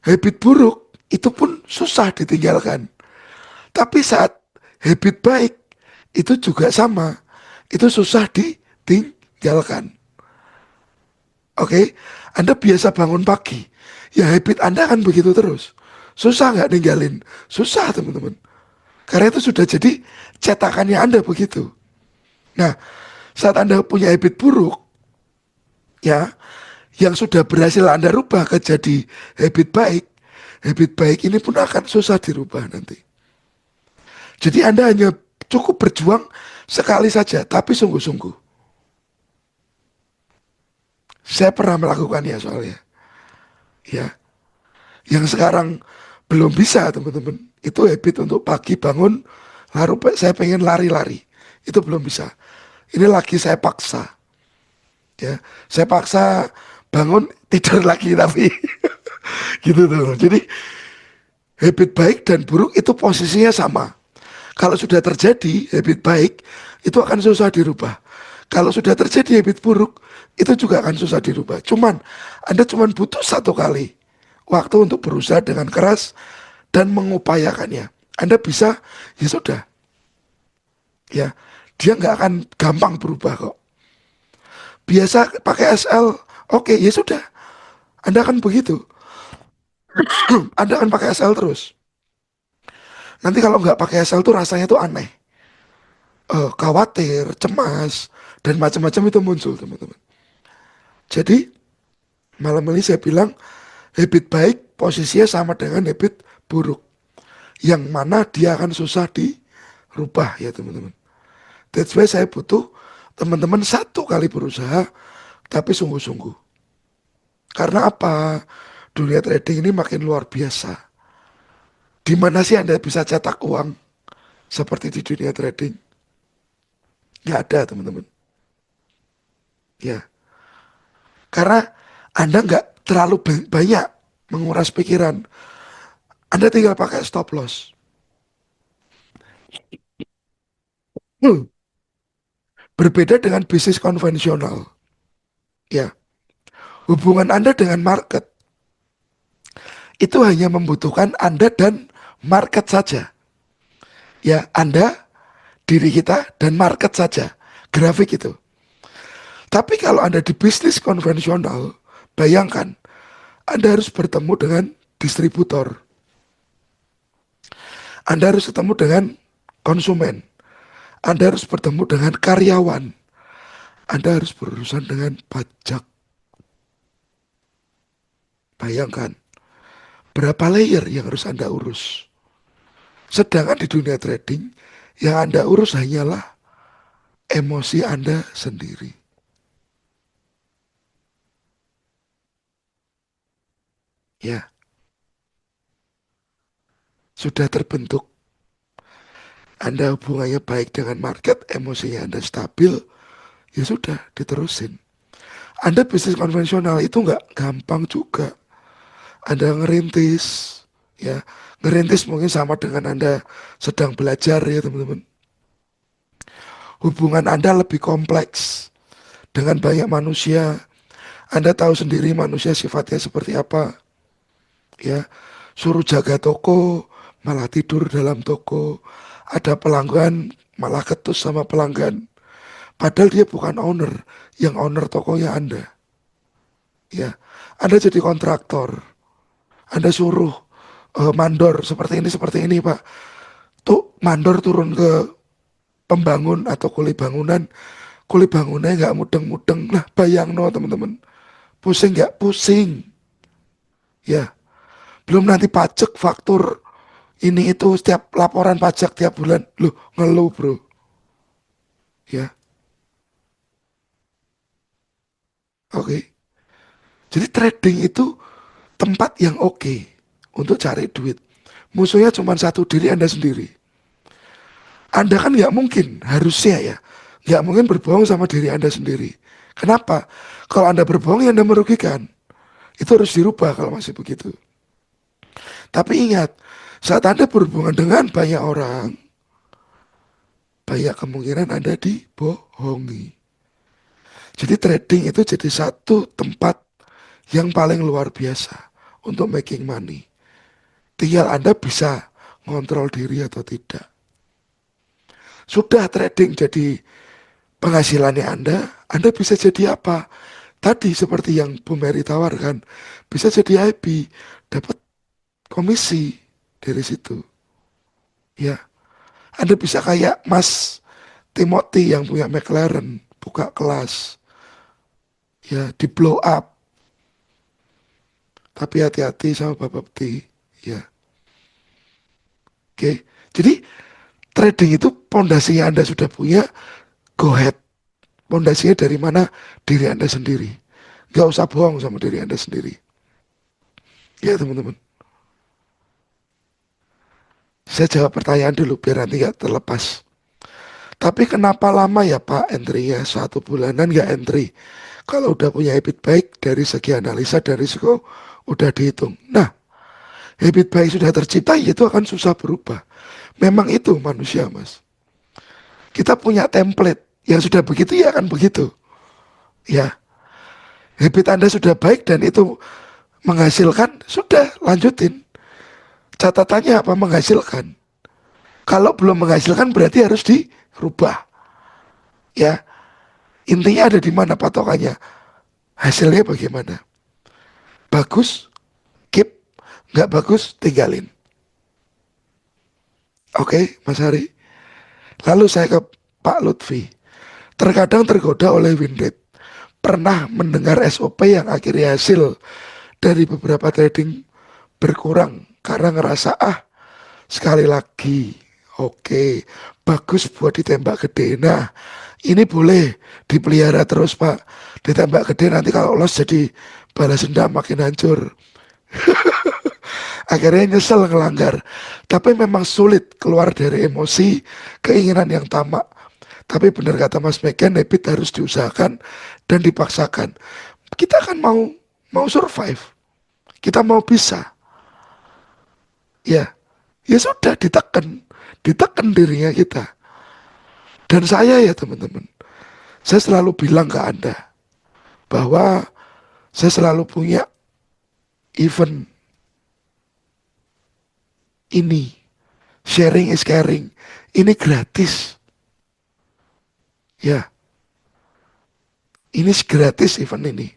habit buruk itu pun susah ditinggalkan. Tapi saat habit baik itu juga sama, itu susah ditinggalkan. Oke, Anda biasa bangun pagi, ya habit Anda kan begitu terus. Susah nggak ninggalin? Susah teman-teman. Karena itu sudah jadi cetakannya Anda begitu. Nah, saat Anda punya habit buruk, ya, yang sudah berhasil Anda rubah ke jadi habit baik ini pun akan susah dirubah nanti. Jadi Anda hanya cukup berjuang sekali saja, tapi sungguh-sungguh. Saya pernah melakukannya soalnya. Ya, yang sekarang belum bisa teman-teman. Itu habit untuk pagi bangun, lalu saya pengen lari-lari. Itu belum bisa. Ini lagi saya paksa. Ya, saya paksa bangun tidur lagi tapi gitu tuh. Jadi habit baik dan buruk itu posisinya sama. Kalau sudah terjadi habit baik, itu akan susah dirubah. Kalau sudah terjadi habit buruk, itu juga akan susah dirubah. Anda cuman butuh satu kali waktu untuk berusaha dengan keras dan mengupayakannya. Anda bisa, ya sudah. Ya, dia nggak akan gampang berubah kok. Biasa pakai SL, oke, ya sudah. Anda akan begitu. Anda akan pakai SL terus. Nanti kalau nggak pakai SL tuh rasanya tuh aneh. Khawatir, cemas, dan macam-macam itu muncul teman-teman. Jadi malam ini saya bilang habit baik posisinya sama dengan habit buruk. Yang mana dia akan susah dirubah ya teman-teman. That's why saya butuh teman-teman satu kali berusaha tapi sungguh-sungguh. Karena apa? Dunia trading ini makin luar biasa. Di mana sih Anda bisa cetak uang seperti di dunia trading? Nggak ada teman-teman. Ya, karena Anda nggak terlalu banyak menguras pikiran. Anda tinggal pakai stop loss. Hmm. Berbeda dengan bisnis konvensional. Ya, hubungan Anda dengan market itu hanya membutuhkan Anda dan market saja. Ya, Anda, diri kita, dan market saja. Grafik itu. Tapi kalau Anda di bisnis konvensional, bayangkan, Anda harus bertemu dengan distributor. Anda harus ketemu dengan konsumen. Anda harus bertemu dengan karyawan. Anda harus berurusan dengan pajak. Bayangkan, berapa layer yang harus Anda urus. Sedangkan di dunia trading, yang Anda urus hanyalah emosi Anda sendiri. Ya, sudah terbentuk. Anda hubungannya baik dengan market, emosinya Anda stabil, ya sudah, diterusin. Anda bisnis konvensional itu nggak gampang juga. Anda ngerintis, ya, ngerintis mungkin sama dengan Anda sedang belajar ya teman-teman. Hubungan Anda lebih kompleks dengan banyak manusia. Anda tahu sendiri manusia sifatnya seperti apa, ya. Suruh jaga toko, malah tidur dalam toko. Ada pelanggan, malah ketus sama pelanggan. Padahal dia bukan owner, yang owner tokonya Anda. Ya, Anda jadi kontraktor. Anda suruh mandor seperti ini Pak. Tuh mandor turun ke pembangun atau kuli bangunan. Kuli bangunannya nggak mudeng-mudeng. Nah bayang no teman-teman. Pusing nggak? Pusing. Ya, belum nanti pajak, faktur, ini itu setiap laporan pajak tiap bulan. Loh, ngeluh bro. Ya, oke. Jadi trading itu tempat yang oke untuk cari duit. Musuhnya cuma satu, diri Anda sendiri. Anda kan nggak mungkin, harusnya ya, nggak mungkin berbohong sama diri Anda sendiri. Kenapa? Kalau Anda berbohong, ya Anda merugikan. Itu harus dirubah kalau masih begitu. Tapi ingat, saat Anda berhubungan dengan banyak orang, banyak kemungkinan Anda dibohongi. Jadi trading itu jadi satu tempat yang paling luar biasa untuk making money. Tinggal Anda bisa ngontrol diri atau tidak. Sudah trading jadi penghasilannya Anda bisa jadi apa? Tadi seperti yang Bu Mary tawarkan, bisa jadi IB, dapat komisi dari situ. Ya, Anda bisa kayak Mas Timothy yang punya McLaren, buka kelas, ya di blow up. Tapi hati-hati sama Bapak T, ya. Oke, jadi trading itu pondasinya Anda sudah punya, go ahead. Pondasinya dari mana? Diri Anda sendiri. Gak usah bohong sama diri Anda sendiri. Ya teman-teman. Saya jawab pertanyaan dulu biar nanti gak terlepas. Tapi kenapa lama ya Pak entry-nya? 1 bulanan gak entry. Kalau udah punya habit baik dari segi analisa dan risiko udah dihitung. Nah, habit baik sudah tercipta, ya itu akan susah berubah. Memang itu manusia mas. Kita punya template yang sudah begitu ya akan begitu. Ya, habit Anda sudah baik dan itu menghasilkan, sudah lanjutin. Catatannya apa? Menghasilkan. Kalau belum menghasilkan berarti harus dirubah. Ya, intinya ada di mana patokannya? Hasilnya bagaimana? Bagus, keep. Nggak bagus, tinggalin. Oke, Mas Hari. Lalu saya ke Pak Lutfi. Terkadang tergoda oleh win rate. Pernah mendengar SOP yang akhirnya hasil dari beberapa trading berkurang karena ngerasa sekali lagi oke bagus buat ditembak gede. Nah ini boleh dipelihara terus Pak. Ditembak gede nanti kalau loss jadi balas dendam makin hancur. Akhirnya nyesel ngelanggar. Tapi memang sulit keluar dari emosi, keinginan yang tamak. Tapi benar kata Mas Megan, habit harus diusahakan dan dipaksakan. Kita kan mau mau survive. Kita mau bisa. Ya, ya sudah ditekan. Ditekan dirinya kita. Dan saya ya teman-teman, saya selalu bilang ke Anda bahwa saya selalu punya event ini. Sharing is caring. Ini gratis. Ya, ini gratis event ini.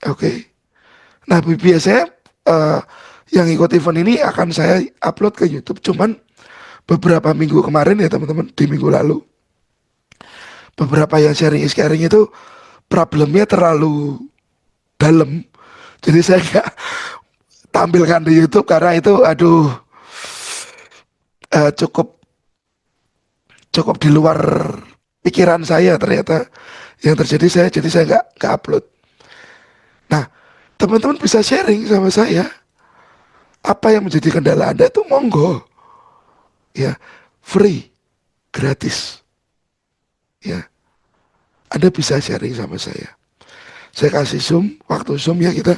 Oke. Nah, biasanya eh, yang ikut event ini akan saya upload ke YouTube. Cuman beberapa minggu kemarin ya teman-teman, di minggu lalu, beberapa yang sharing is caring itu problemnya terlalu dalam. Jadi saya nggak tampilkan di YouTube karena itu, aduh, cukup cukup di luar pikiran saya ternyata yang terjadi saya. Jadi saya nggak upload. Nah, teman-teman bisa sharing sama saya apa yang menjadi kendala Anda itu monggo ya, free, gratis ya. Anda bisa sharing sama saya kasih zoom, waktu zoom ya kita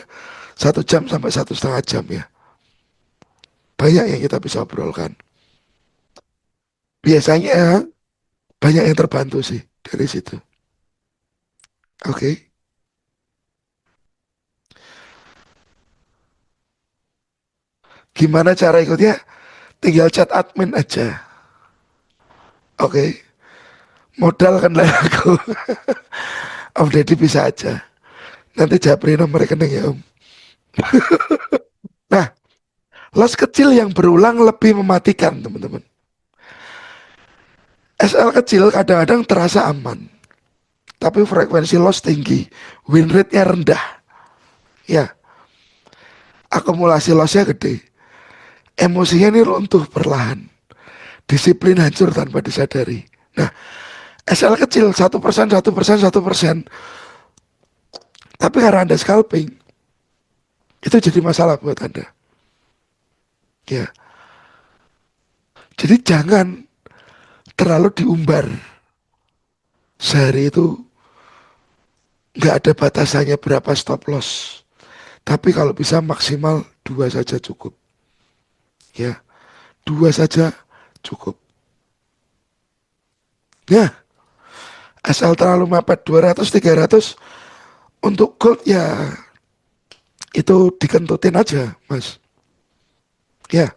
1 jam sampai 1,5 jam ya, banyak yang kita bisa obrolkan. Biasanya banyak yang terbantu sih dari situ. Oke, gimana cara ikutnya? Tinggal chat admin aja. Oke, modal kan lah aku. Om Deddy bisa aja. Nanti japri nomor rekening ya Om. Nah, loss kecil yang berulang lebih mematikan teman-teman. SL kecil kadang-kadang terasa aman. tapi frekuensi loss tinggi, win rate-nya rendah. Ya, akumulasi lossnya gede. Emosinya ini runtuh perlahan. Disiplin hancur tanpa disadari. Nah, SL kecil 1%, 1%, 1%. Tapi karena Anda scalping, itu jadi masalah buat Anda. Ya, jadi jangan terlalu diumbar. Sehari itu nggak ada batasannya berapa stop loss. Tapi kalau bisa maksimal dua saja cukup. Ya, dua saja cukup. Ya, asal terlalu mepet 200, 300 untuk gold ya itu dikentutin aja, Mas. Ya,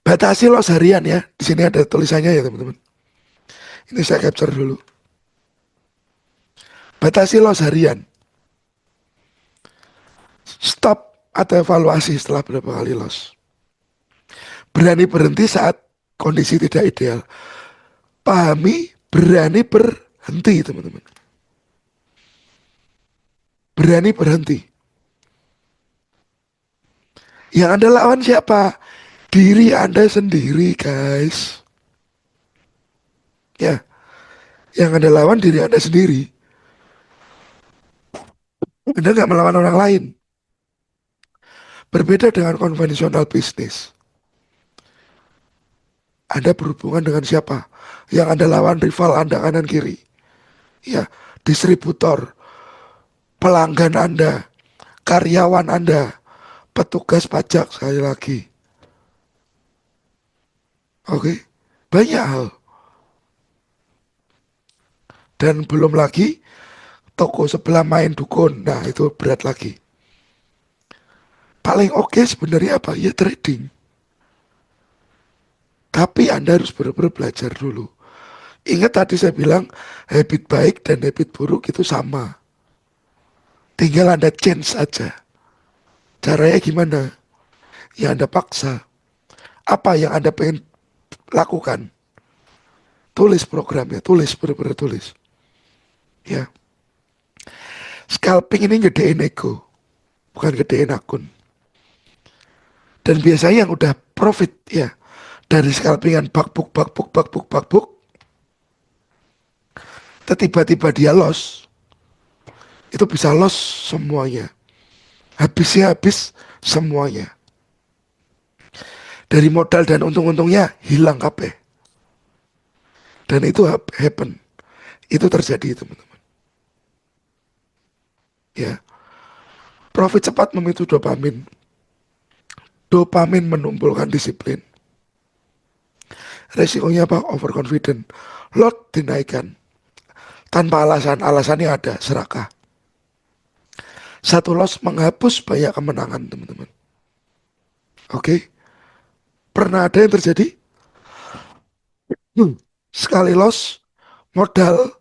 batasi loss harian ya. Di sini ada tulisannya ya, teman-teman. Ini saya capture dulu. Batasi loss harian. Stop atau evaluasi setelah berapa kali loss. Berani berhenti saat kondisi tidak ideal. Pahami, berani berhenti, teman-teman. Berani berhenti. Yang Anda lawan siapa? Diri Anda sendiri, guys. Ya, yang Anda lawan diri Anda sendiri. Anda nggak melawan orang lain. Berbeda dengan konvensional bisnis. Anda berhubungan dengan siapa? Yang Anda lawan rival Anda kanan kiri. Ya, distributor, pelanggan Anda, karyawan Anda, petugas pajak sekali lagi. Oke, banyak hal. Dan belum lagi toko sebelah main dukun. Nah, itu berat lagi. Paling oke sebenarnya apa? Ya trading. Tapi Anda harus benar-benar belajar dulu. Ingat tadi saya bilang habit baik dan habit buruk itu sama. Tinggal Anda change saja. Caranya gimana? Ya Anda paksa. Apa yang Anda pengen lakukan? Tulis programnya, tulis, benar-benar tulis. Ya, scalping ini gedein ego, bukan gedein akun. Dan biasanya yang udah profit ya dari scalpingan bakbuk, bakbuk, bakbuk, bakbuk, tiba-tiba dia loss, itu bisa loss semuanya. Habisnya habis semuanya. Dari modal dan untung-untungnya hilang kabeh. Dan itu happen. Itu terjadi, teman-teman. Ya, profit cepat memicu dopamin. Dopamin menumbuhkan disiplin. Resikonya apa? Overconfident. Lot dinaikkan. Tanpa alasan. Alasannya ada, serakah. Satu loss menghapus banyak kemenangan, teman-teman. Oke? Pernah ada yang terjadi? Sekali loss, modal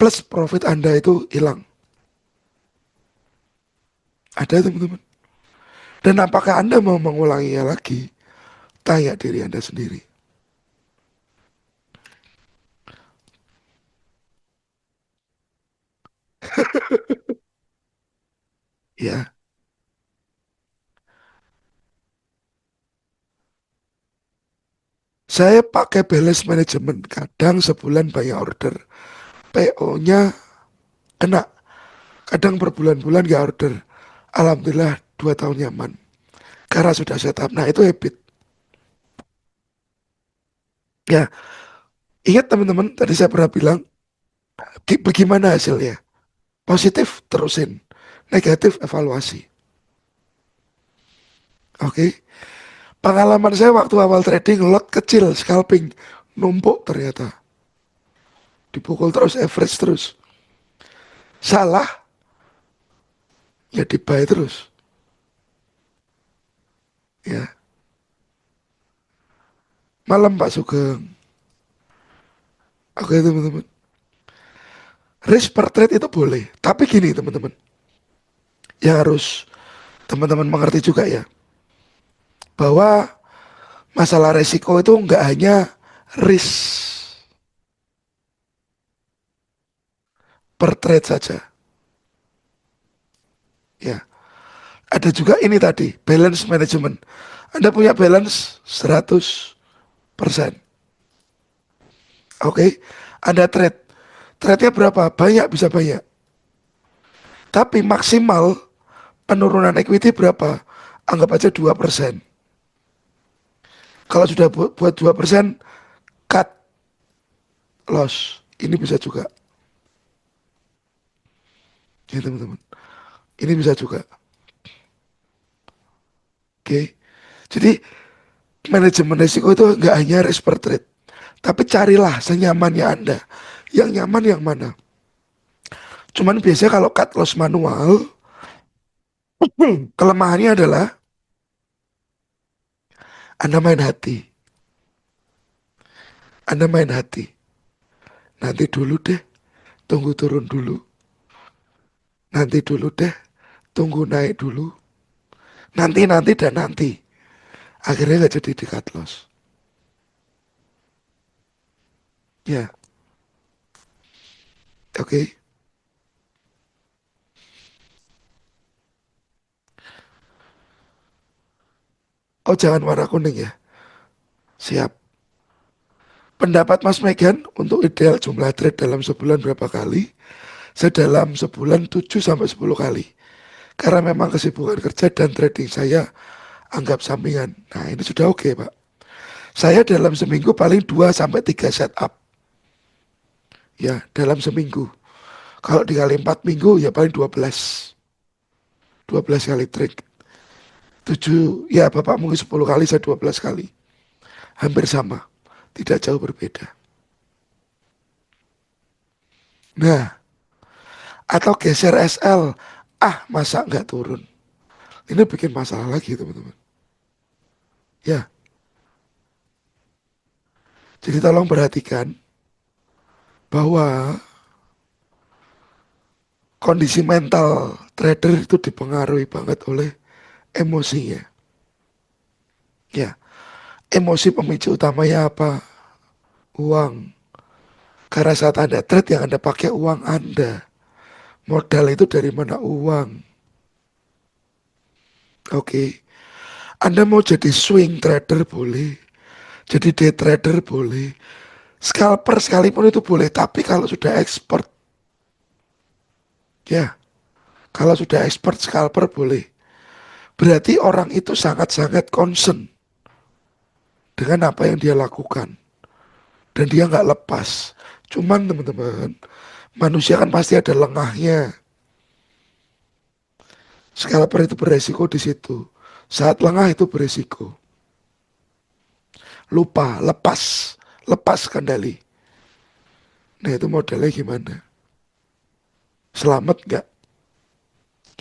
plus profit Anda itu hilang. Ada, teman-teman. Dan apakah Anda mau mengulanginya lagi? Tanya diri Anda sendiri. Ya, saya pakai balance management. Kadang sebulan banyak order. PO-nya kena. Kadang per bulan-bulan gak order. Alhamdulillah 2 tahun nyaman. Karena sudah setup. Nah itu habit. Ya, ingat teman-teman, tadi saya pernah bilang, bagaimana hasilnya? Positif, terusin. Negatif, evaluasi. Oke. Pengalaman saya waktu awal trading, lot kecil, scalping. Numpuk ternyata. Dipukul terus, average terus. Salah, ya di buy terus. Ya, malam Pak Sugeng. Oke teman-teman. Risk per trade itu boleh. Tapi gini teman-teman. Yang harus teman-teman mengerti juga ya. Bahwa masalah resiko itu nggak hanya risk. per trade saja. Ya, ada juga ini tadi, balance management. Anda punya balance 100%. Oke, Anda trade. Trade-nya berapa? Banyak, bisa banyak. Tapi maksimal penurunan equity berapa? Anggap aja 2%. Kalau sudah buat 2%, cut loss. Ini bisa juga. Ya teman-teman. Ini bisa juga. Oke. Jadi manajemen risiko itu nggak hanya risk per trade. Tapi carilah senyamannya Anda. Yang nyaman yang mana? Cuman biasanya kalau cut loss manual, kelemahannya adalah Anda main hati. Anda main hati. Nanti dulu deh, tunggu turun dulu. Nanti dulu deh, tunggu naik dulu. Nanti dan nanti. Akhirnya nggak jadi di cut loss. Ya, oke. Oh jangan warna kuning ya. Siap. Pendapat Mas Megan untuk ideal jumlah trade dalam sebulan berapa kali? Sedalam sebulan 7 sampai 10 kali. Karena memang kesibukan kerja dan trading saya anggap sampingan. Nah ini sudah oke Pak. Saya dalam seminggu paling 2 sampai 3 setup. Ya dalam seminggu. Kalau dikali 4 minggu ya paling 12 kali trade. 7 ya Bapak mungkin 10 kali, saya 12 kali. Hampir sama. Tidak jauh berbeda. Nah, atau geser SL. Ah, masa nggak turun? Ini bikin masalah lagi teman-teman. Ya, jadi tolong perhatikan bahwa kondisi mental trader itu dipengaruhi banget oleh emosinya. Ya, emosi pemicu utamanya apa? Uang. Karena saat Anda trade yang Anda pakai uang Anda. Modal itu dari mana uang? Oke. Anda mau jadi swing trader boleh. Jadi day trader boleh. Scalper sekalipun itu boleh. Tapi kalau sudah expert, ya. Kalau sudah expert scalper boleh. Berarti orang itu sangat-sangat concern dengan apa yang dia lakukan. Dan dia nggak lepas. Cuman teman-teman, manusia kan pasti ada lengahnya. Scalper itu beresiko di situ. Saat lengah itu beresiko. Lupa, lepas kendali. Nah itu modelnya gimana? Selamat nggak?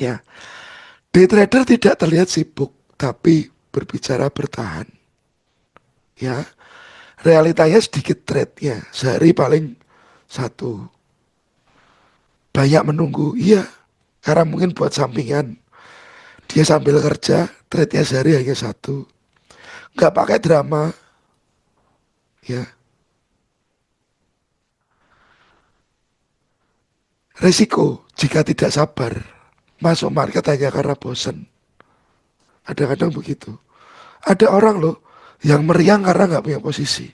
Ya, day trader tidak terlihat sibuk, tapi berbicara bertahan. Ya, realitanya sedikit trade-nya. Sehari paling satu. Banyak menunggu, iya. Karena mungkin buat sampingan. Dia sambil kerja, trade-nya sehari hanya satu. Nggak pakai drama, ya. Resiko jika tidak sabar. Masuk market hanya karena bosen. Kadang-kadang begitu. Ada orang loh yang meriang karena nggak punya posisi.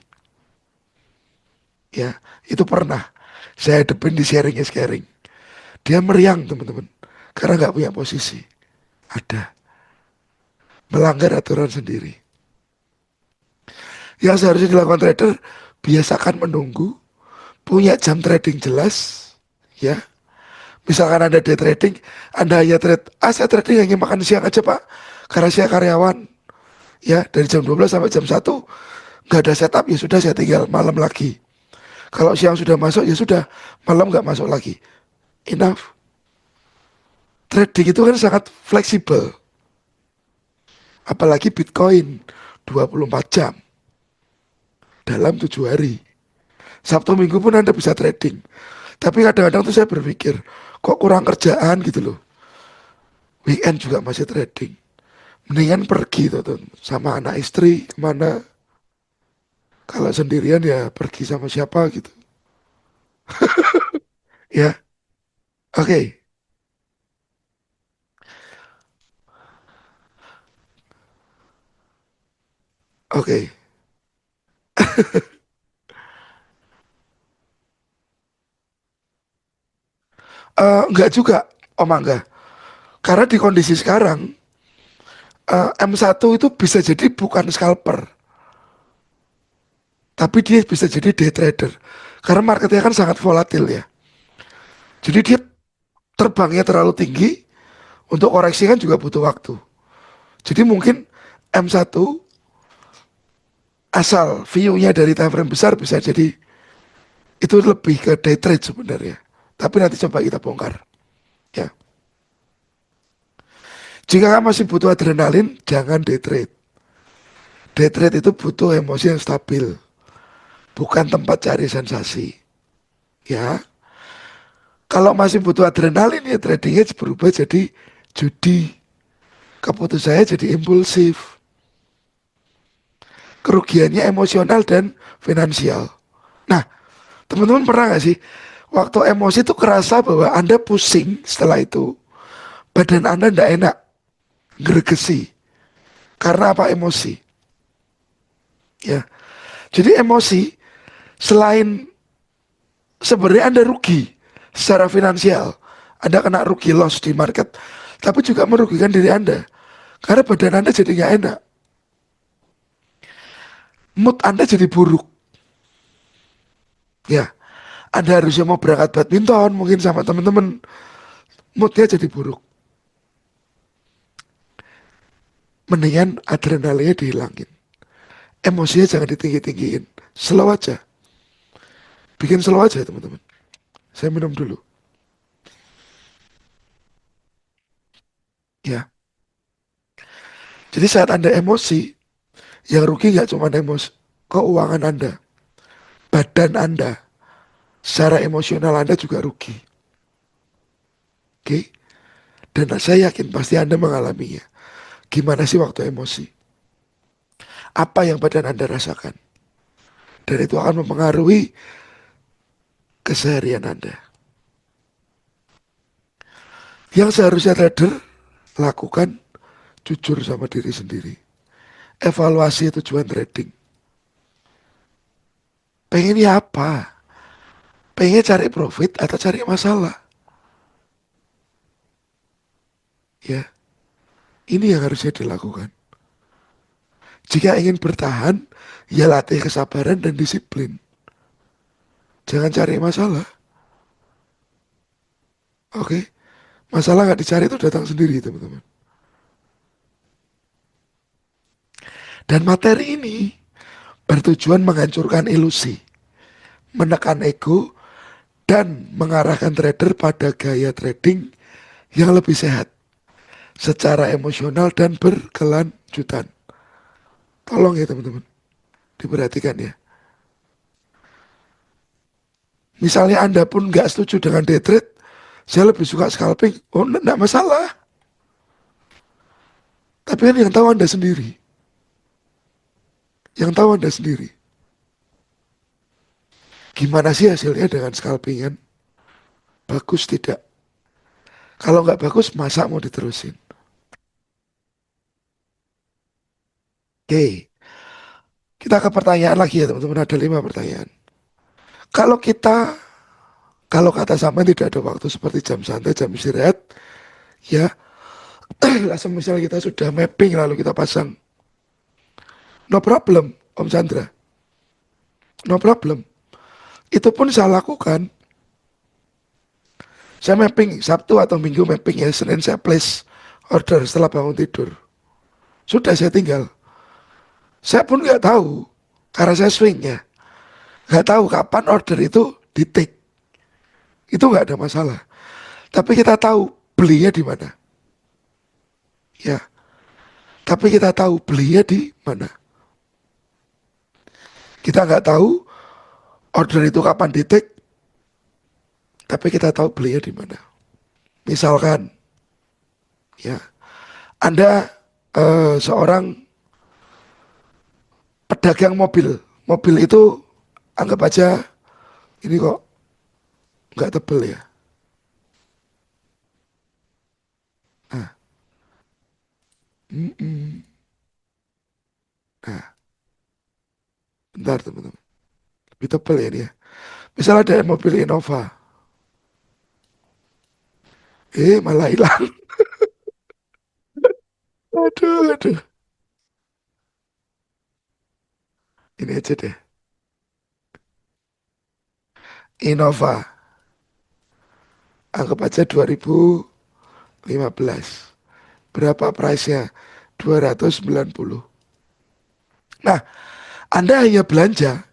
Ya, itu pernah. Saya hadapin di sharing. Dia meriang teman-teman. Karena nggak punya posisi. Ada. Melanggar aturan sendiri. Yang seharusnya dilakukan trader, biasakan menunggu, punya jam trading jelas, ya. Misalkan Anda day trading, Anda hanya trade, saya trading hanya makan siang aja Pak, karena saya karyawan, ya dari jam 12 sampai jam 1, nggak ada setup, ya sudah saya tinggal malam lagi. Kalau siang sudah masuk, ya sudah, malam nggak masuk lagi. Enough. Trading itu kan sangat fleksibel, apalagi Bitcoin, 24 jam dalam 7 hari. Sabtu Minggu pun Anda bisa trading. Tapi kadang-kadang tuh saya berpikir, kok kurang kerjaan gitu loh. Weekend juga masih trading. Mendingan pergi tuh, sama anak istri kemana. Kalau sendirian ya pergi sama siapa gitu. Ya, Oke, oke. Enggak juga, Om Angga. Karena di kondisi sekarang, M1 itu bisa jadi bukan scalper, tapi dia bisa jadi day trader. Karena marketnya kan sangat volatil ya. Jadi dia terbangnya terlalu tinggi, untuk koreksi kan juga butuh waktu. Jadi mungkin M1 asal view-nya dari time frame besar bisa jadi itu lebih ke day trade sebenarnya. Tapi nanti coba kita bongkar. Ya. Jika kamu masih butuh adrenalin, jangan day trade. Day trade itu butuh emosi yang stabil, bukan tempat cari sensasi. Ya, kalau masih butuh adrenalin ya tradingnya berubah jadi judi. Keputusannya jadi impulsif. Kerugiannya emosional dan finansial. Nah, teman-teman pernah nggak sih waktu emosi itu kerasa bahwa Anda pusing setelah itu, badan Anda ndak enak, gregesi. Karena apa emosi? Ya, jadi emosi selain sebenarnya Anda rugi secara finansial, Anda kena rugi loss di market, tapi juga merugikan diri Anda. Karena badan Anda jadi nggak enak, mood Anda jadi buruk. Ya, Anda harusnya mau berangkat badminton mungkin sama teman-teman, moodnya jadi buruk. Mendingan adrenalinnya dihilangin, emosinya jangan ditinggi-tinggiin, slow aja, bikin slow aja teman-teman. Saya minum dulu. Ya, jadi saat Anda emosi, yang rugi nggak cuma emosi, keuangan Anda, badan Anda, secara emosional Anda juga rugi. Oke? Dan saya yakin pasti Anda mengalaminya. Gimana sih waktu emosi? Apa yang badan Anda rasakan? Dan itu akan mempengaruhi keseharian Anda. Yang seharusnya trader lakukan jujur sama diri sendiri. Evaluasi tujuan trading. Pengennya apa? Pengen cari profit atau cari masalah? Ya, ini yang harusnya dilakukan. Jika ingin bertahan, ya latih kesabaran dan disiplin. Jangan cari masalah. Oke? Masalah nggak dicari itu datang sendiri, teman-teman. Dan materi ini bertujuan menghancurkan ilusi, menekan ego, dan mengarahkan trader pada gaya trading yang lebih sehat secara emosional dan berkelanjutan. Tolong ya teman-teman, diperhatikan ya. Misalnya Anda pun nggak setuju dengan day trade, saya lebih suka scalping. Oh, enggak masalah. Tapi kan yang tahu Anda sendiri. Yang tahu Anda sendiri. Gimana sih hasilnya dengan scalpingan? Bagus tidak? Kalau nggak bagus, masa mau diterusin? Oke, kita ke pertanyaan lagi ya teman-teman. Ada 5 pertanyaan. Kalau kita, kalau kata sama tidak ada waktu seperti jam santai, jam istirahat, ya, lah misalnya kita sudah mapping lalu kita pasang. No problem, Om Chandra. No problem. Itu pun saya lakukan. Saya mapping Sabtu atau Minggu mapping ya, Senin saya place order setelah bangun tidur. Sudah saya tinggal. Saya pun nggak tahu karena saya swing ya. Nggak tahu kapan order itu di take. Itu nggak ada masalah. Tapi kita tahu belinya di mana. Ya, tapi kita tahu belinya di mana. Kita nggak tahu order itu kapan di take, tapi kita tahu belinya di mana. Misalkan, ya, Anda seorang pedagang mobil. Mobil itu anggap aja ini kok nggak tebel ya. Mm-mm. Nah, bentar teman-teman. Lebih tebal ya ini ya. Misalnya ada mobil Innova. Malah hilang. Aduh, aduh. Ini aja deh. Innova. Anggap aja 2015. Berapa price-nya? 290. Nah, Anda hanya belanja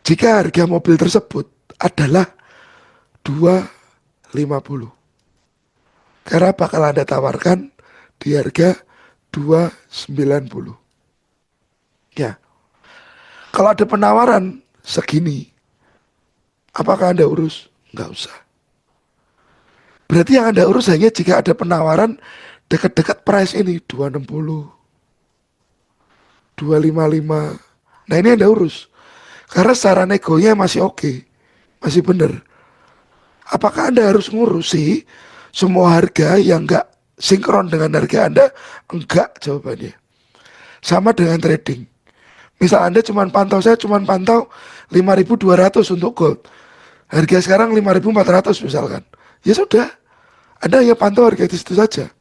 jika harga mobil tersebut adalah 250. Karena bakal Anda tawarkan di harga 290. Ya, kalau ada penawaran segini, apakah Anda urus? Nggak usah. Berarti yang Anda urus hanya jika ada penawaran dekat-dekat price ini 260, 255. Nah ini Anda urus. Karena secara negonya masih oke, masih bener. Apakah Anda harus ngurusi semua harga yang nggak sinkron dengan harga Anda? Enggak jawabannya. Sama dengan trading. Misal Anda cuma pantau, saya cuma pantau 5.200 untuk gold. Harga sekarang 5.400 misalkan. Ya sudah, Anda hanya pantau harga itu situ saja.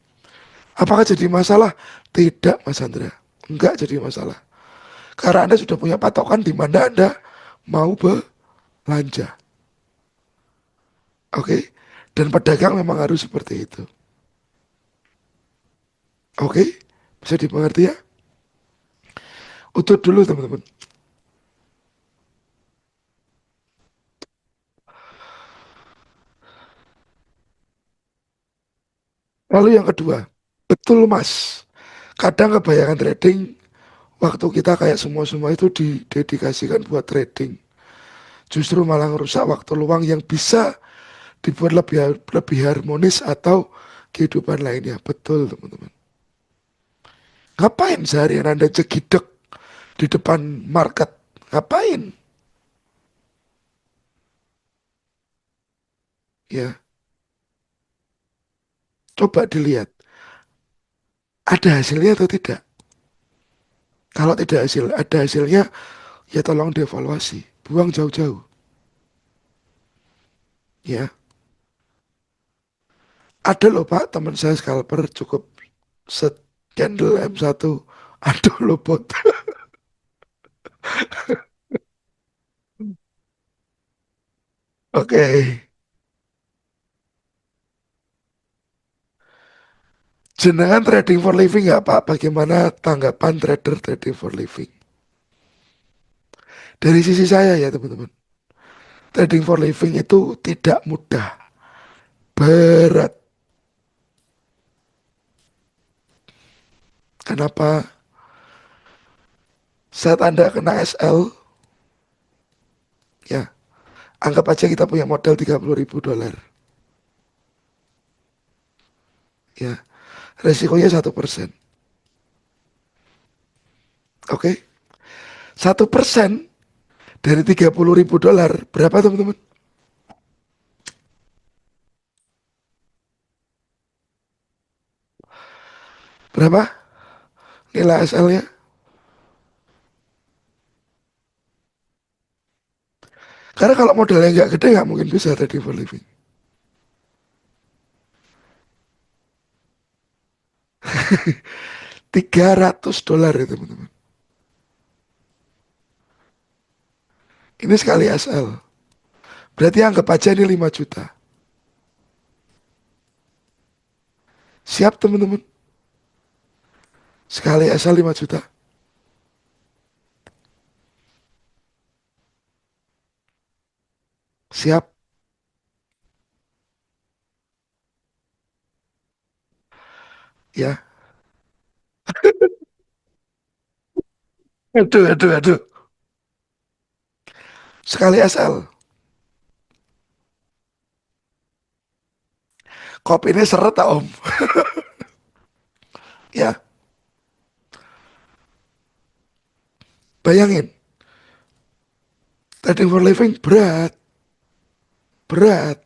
Apakah jadi masalah? Tidak, Mas Andra. Enggak jadi masalah. Karena Anda sudah punya patokan di mana Anda mau belanja. Oke? Dan pedagang memang harus seperti itu. Oke? Bisa dimengerti ya? Utut dulu teman-teman. Lalu yang kedua, betul Mas. Kadang kebanyakan trading, waktu kita kayak semua-semua itu didedikasikan buat trading. Justru malah ngerusak waktu luang yang bisa dibuat lebih harmonis atau kehidupan lainnya. Betul teman-teman. Ngapain seharian Anda cekidek di depan market? Ngapain? Ya, coba dilihat. Ada hasilnya atau tidak? Kalau tidak ada hasilnya, ya tolong dievaluasi. Buang jauh-jauh. Ya, ada loh Pak, teman saya scalper cukup candle M1. Aduh luput. Oke. Jenengan trading for living nggak Pak? Bagaimana tanggapan trader trading for living? Dari sisi saya ya teman-teman. Trading for living itu tidak mudah. Berat. Kenapa? Saat Anda kena SL, ya, anggap aja kita punya modal 30.000 dolar. Ya, resikonya 1%. Oke? 1% dari 30.000 dolar, berapa teman-teman? Berapa nilai SL-nya? Karena kalau modalnya nggak gede, nggak mungkin bisa trading for living. 300 dolar ya teman-teman. Ini sekali SL. Berarti anggap aja ini 5 juta. Siap teman-teman? Sekali SL 5 juta. Siap? Ya. Aduh, aduh, aduh. Sekali SL. Kopi ini seret tak om? Ya, bayangin. Trading for living berat. Berat.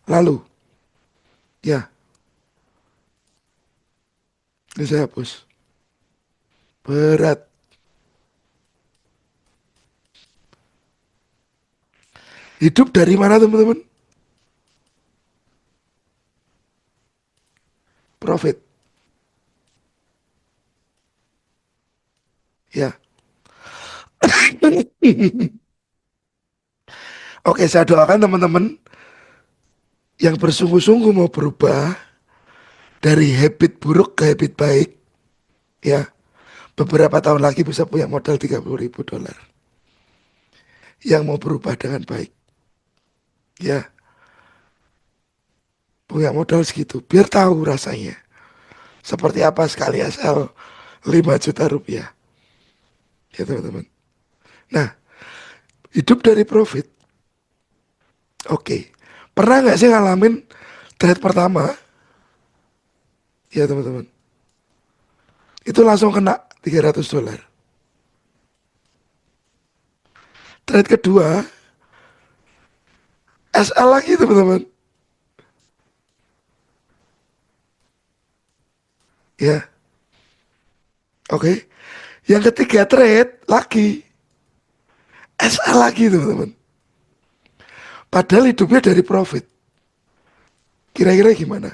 Lalu, ya, Ini saya hapus. Berat. Hidup dari mana teman-teman? Profit. Ya. Oke, saya doakan teman-teman yang bersungguh-sungguh mau berubah dari habit buruk ke habit baik, ya. Beberapa tahun lagi bisa punya modal 30.000 dolar. Yang mau berubah dengan baik, ya. Punya modal segitu, biar tahu rasanya. Seperti apa sekali asal 5 juta rupiah. Ya teman-teman. Nah, hidup dari profit. Oke. Pernah nggak sih ngalamin trade pertama? Ya teman-teman. Itu langsung kena 300 dolar. Trade kedua, SL lagi teman-teman. Ya, oke. Yang ketiga trade lagi, SL lagi teman-teman. Padahal hidupnya dari profit. Kira-kira gimana?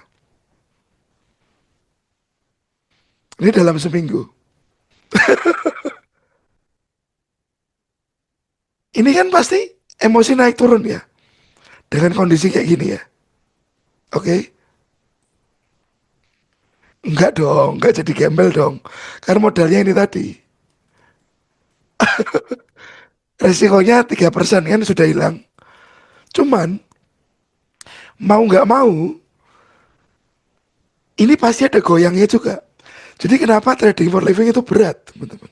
Ini dalam seminggu. Ini kan pasti emosi naik turun ya. Dengan kondisi kayak gini ya. Oke. Enggak dong, enggak jadi gembel dong. Karena modalnya ini tadi. Resikonya 3% kan sudah hilang. Cuman, mau nggak mau, ini pasti ada goyangnya juga. Jadi kenapa trading for living itu berat, teman-teman?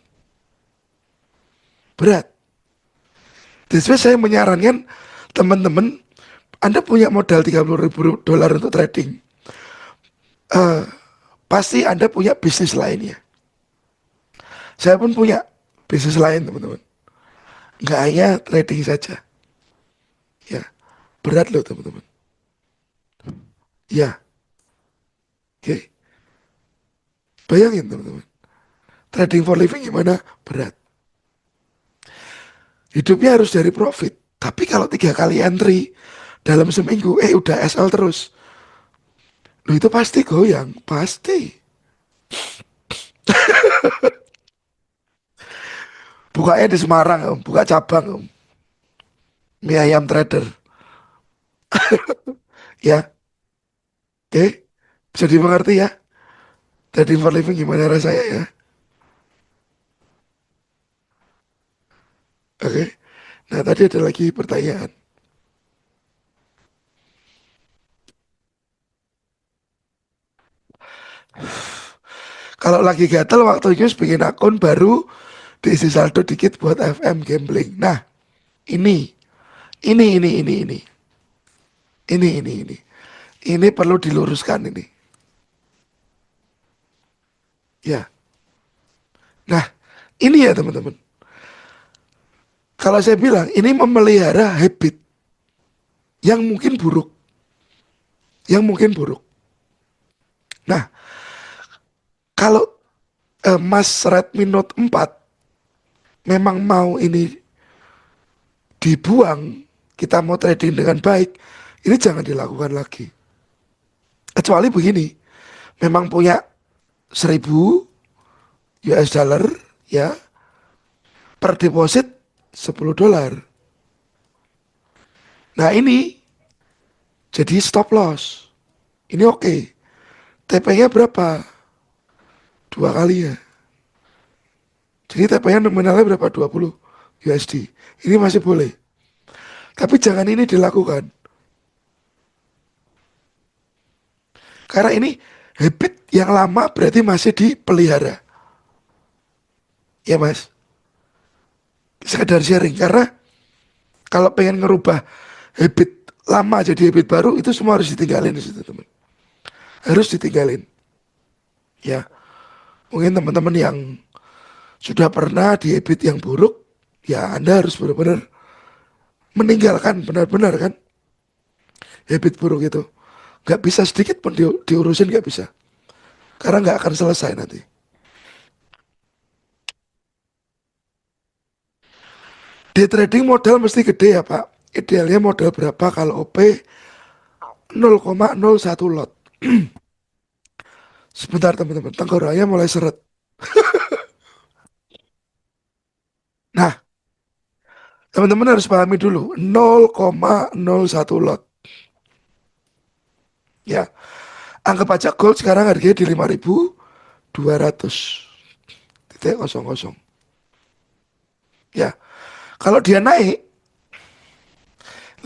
Berat. Jadi saya menyarankan teman-teman, Anda punya modal 30.000 dolar untuk trading. Pasti Anda punya bisnis lainnya. Saya pun punya bisnis lain, teman-teman. Nggak hanya trading saja. Ya, berat loh, teman-teman. Ya, oke. Bayangin, teman-teman. Trading for living gimana? Berat. Hidupnya harus dari profit. Tapi kalau 3 kali entry dalam seminggu, udah SL terus. Loh itu pasti goyang, pasti. Bukanya di Semarang, om. Buka cabang, om. Mie ayam trader. Ya, oke. Bisa dimengerti ya. Trading for living gimana rasanya ya. Oke. Nah tadi ada lagi pertanyaan. Kalau lagi gatel waktunya bikin akun baru diisi saldo dikit buat FM gambling. Nah, ini, ini. Ini. Ini perlu diluruskan ini. Ya. Nah, ini ya teman-teman. Kalau saya bilang ini memelihara habit yang mungkin buruk, yang mungkin buruk. Nah, kalau Mas Redmi Note 4 memang mau ini dibuang, kita mau trading dengan baik, ini jangan dilakukan lagi. Kecuali begini, memang punya 1.000 US dollar ya, per deposit 10 dolar. Nah ini jadi stop loss. Ini oke. TP-nya berapa? 2 kali ya. Jadi TP-nya nominalnya berapa? 20 USD. Ini masih boleh. Tapi jangan ini dilakukan. Karena ini habit yang lama berarti masih dipelihara. Ya mas. Sekedar sharing. Karena kalau pengen ngerubah habit lama jadi habit baru, itu semua harus ditinggalin di situ teman. Harus ditinggalin. Ya. Mungkin teman-teman yang sudah pernah di habit yang buruk, ya Anda harus benar-benar meninggalkan benar-benar kan habit buruk itu. Gak bisa sedikit pun diurusin, gak bisa. karena nggak akan selesai nanti. Day trading modal mesti gede ya Pak. Idealnya modal berapa kalau OP 0,01 lot. Sebentar teman-teman, tenggorokannya mulai seret. Nah, teman-teman harus pahami dulu 0,01 lot. Ya, anggap aja gold sekarang harganya di 5.200,00. Ya, kalau dia naik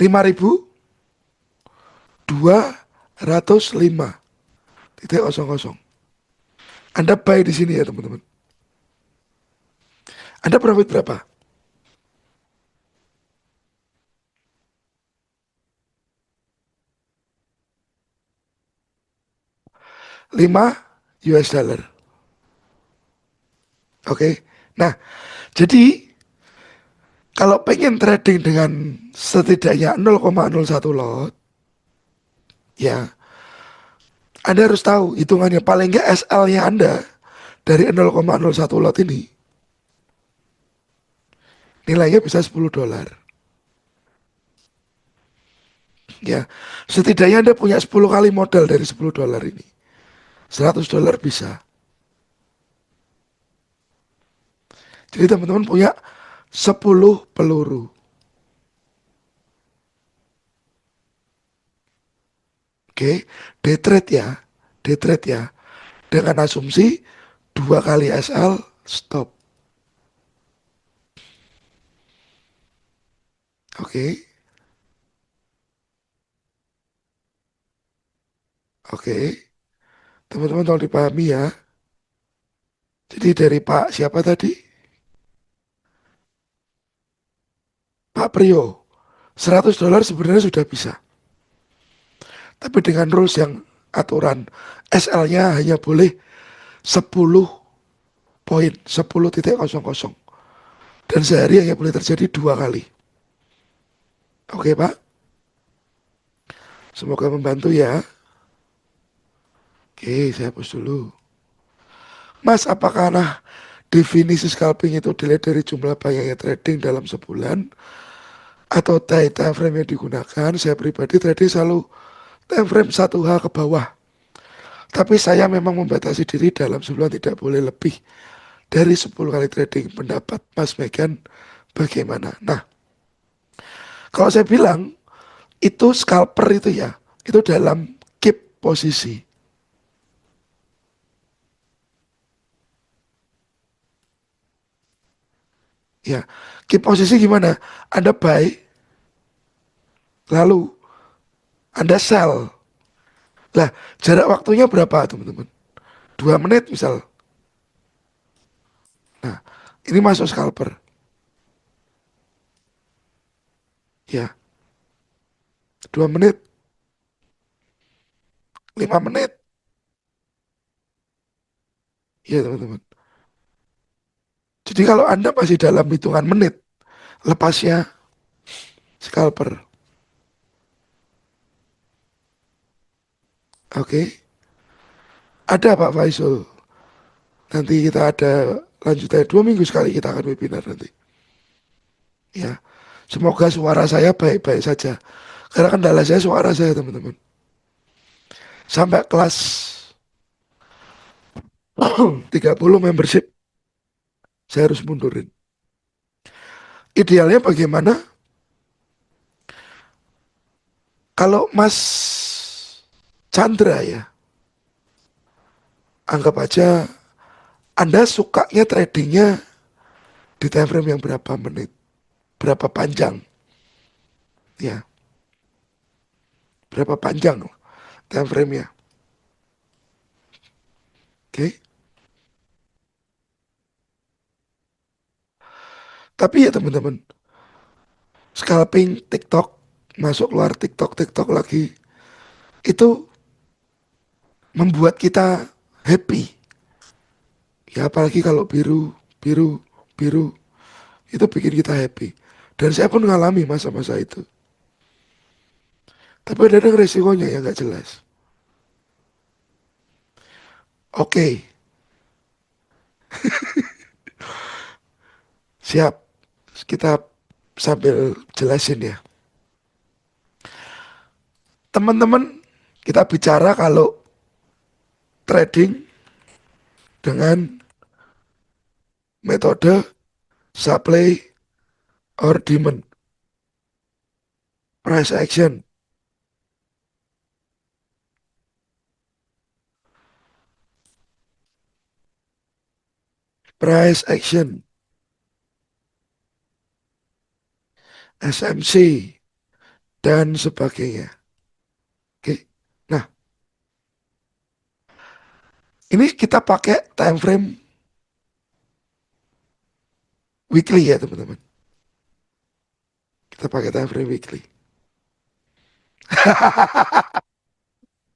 5.205,00. Anda buy di sini ya teman-teman. Anda profit berapa? 5 US dollar. Oke. Nah, jadi kalau pengen trading dengan setidaknya 0,01 lot, ya Anda harus tahu hitungannya paling nggak SL-nya Anda dari 0,01 lot ini nilainya bisa $10. Ya, setidaknya Anda punya 10 kali modal dari $10 ini. $100 bisa. Jadi teman-teman punya 10 peluru. Oke, day trade ya. Day trade ya. Dengan asumsi 2 kali SL stop. Oke, oke. Teman-teman tolong dipahami ya. Jadi dari Pak siapa tadi? Pak Priyo. $100 sebenarnya sudah bisa. Tapi dengan rules yang aturan SL-nya hanya boleh 10 poin, 10,00. Dan sehari hanya boleh terjadi 2 kali. Oke Pak, semoga membantu ya. Oke, saya hapus dulu. Mas, apakah definisi scalping itu dilihat dari jumlah banyaknya trading dalam sebulan atau time frame yang digunakan? Saya pribadi trading selalu time frame 1H ke bawah. Tapi saya memang membatasi diri dalam sebulan tidak boleh lebih dari 10 kali trading. Pendapat Mas Megan bagaimana? Nah, kalau saya bilang itu scalper itu ya, itu dalam keep posisi. Ya, keep posisi gimana? Anda buy, lalu Anda sell. Lah, jarak waktunya berapa teman-teman? 2 menit misal. Nah, ini masuk scalper. Ya, 2 menit, 5 menit. Ya teman-teman. Jadi kalau Anda masih dalam hitungan menit, lepasnya scalper. Oke. Ada Pak Faisal. Nanti kita ada lanjutannya 2 minggu sekali kita akan webinar nanti. Ya. Semoga suara saya baik-baik saja. Karena kendala saya suara saya teman-teman. Sampai kelas 30 membership saya harus mundurin. Idealnya bagaimana? Kalau Mas Chandra ya, anggap aja Anda sukanya tradingnya di time frame yang berapa menit, berapa panjang, ya, berapa panjang time frame-nya. Oke. Tapi ya teman-teman, scalping TikTok, masuk keluar TikTok, TikTok lagi, itu membuat kita happy. Ya apalagi kalau biru, biru, biru, itu bikin kita happy. Dan saya pun mengalami masa-masa itu. Tapi ada resikonya yang nggak jelas. Oke, siap. Kita sambil jelasin ya. Teman-teman, kita bicara kalau trading dengan metode supply or demand, price action, price action, SMC, dan sebagainya. Oke. Nah, ini kita pakai time frame weekly ya, teman-teman. Kita pakai time frame weekly.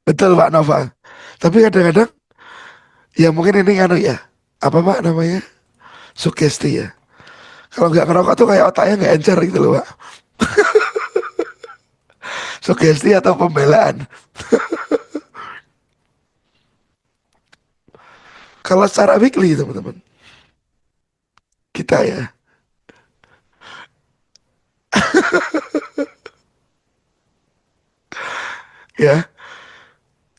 Betul Pak Nova. Tapi kadang-kadang ya mungkin ini anu ya. Apa Pak namanya? Sugesti ya. Kalau nggak ngerokok tuh kayak otaknya nggak encer gitu loh Pak. Sugesti atau pembelaan. Kalau secara weekly teman-teman. Kita ya. Ya.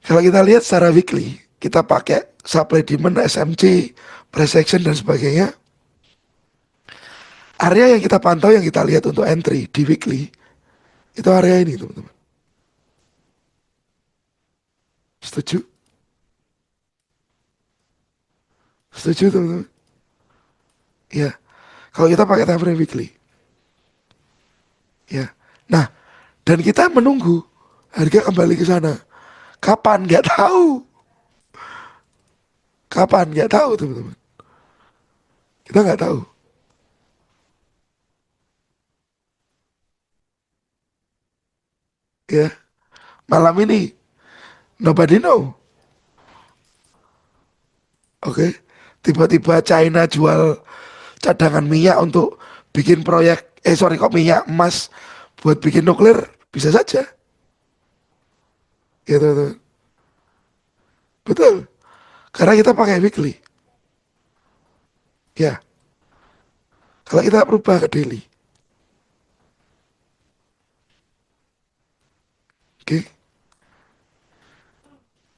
Kalau kita lihat secara weekly. Kita pakai supply demand, SMC, price action dan sebagainya. Area yang kita pantau, yang kita lihat untuk entry di weekly. Itu area ini teman-teman. Setuju? Setuju teman-teman? Ya. Kalau kita pakai time frame weekly. Ya. Nah, dan kita menunggu harga kembali ke sana. Kapan? Nggak tahu. Kapan? Nggak tahu teman-teman. Kita nggak tahu. Ya. Malam ini nobody know. Oke. Tiba-tiba China jual cadangan minyak untuk bikin proyek. Sorry kok minyak emas buat bikin nuklir bisa saja. Gitu tuh. Betul. Karena kita pakai weekly. Ya. Kalau kita berubah ke daily. Oke.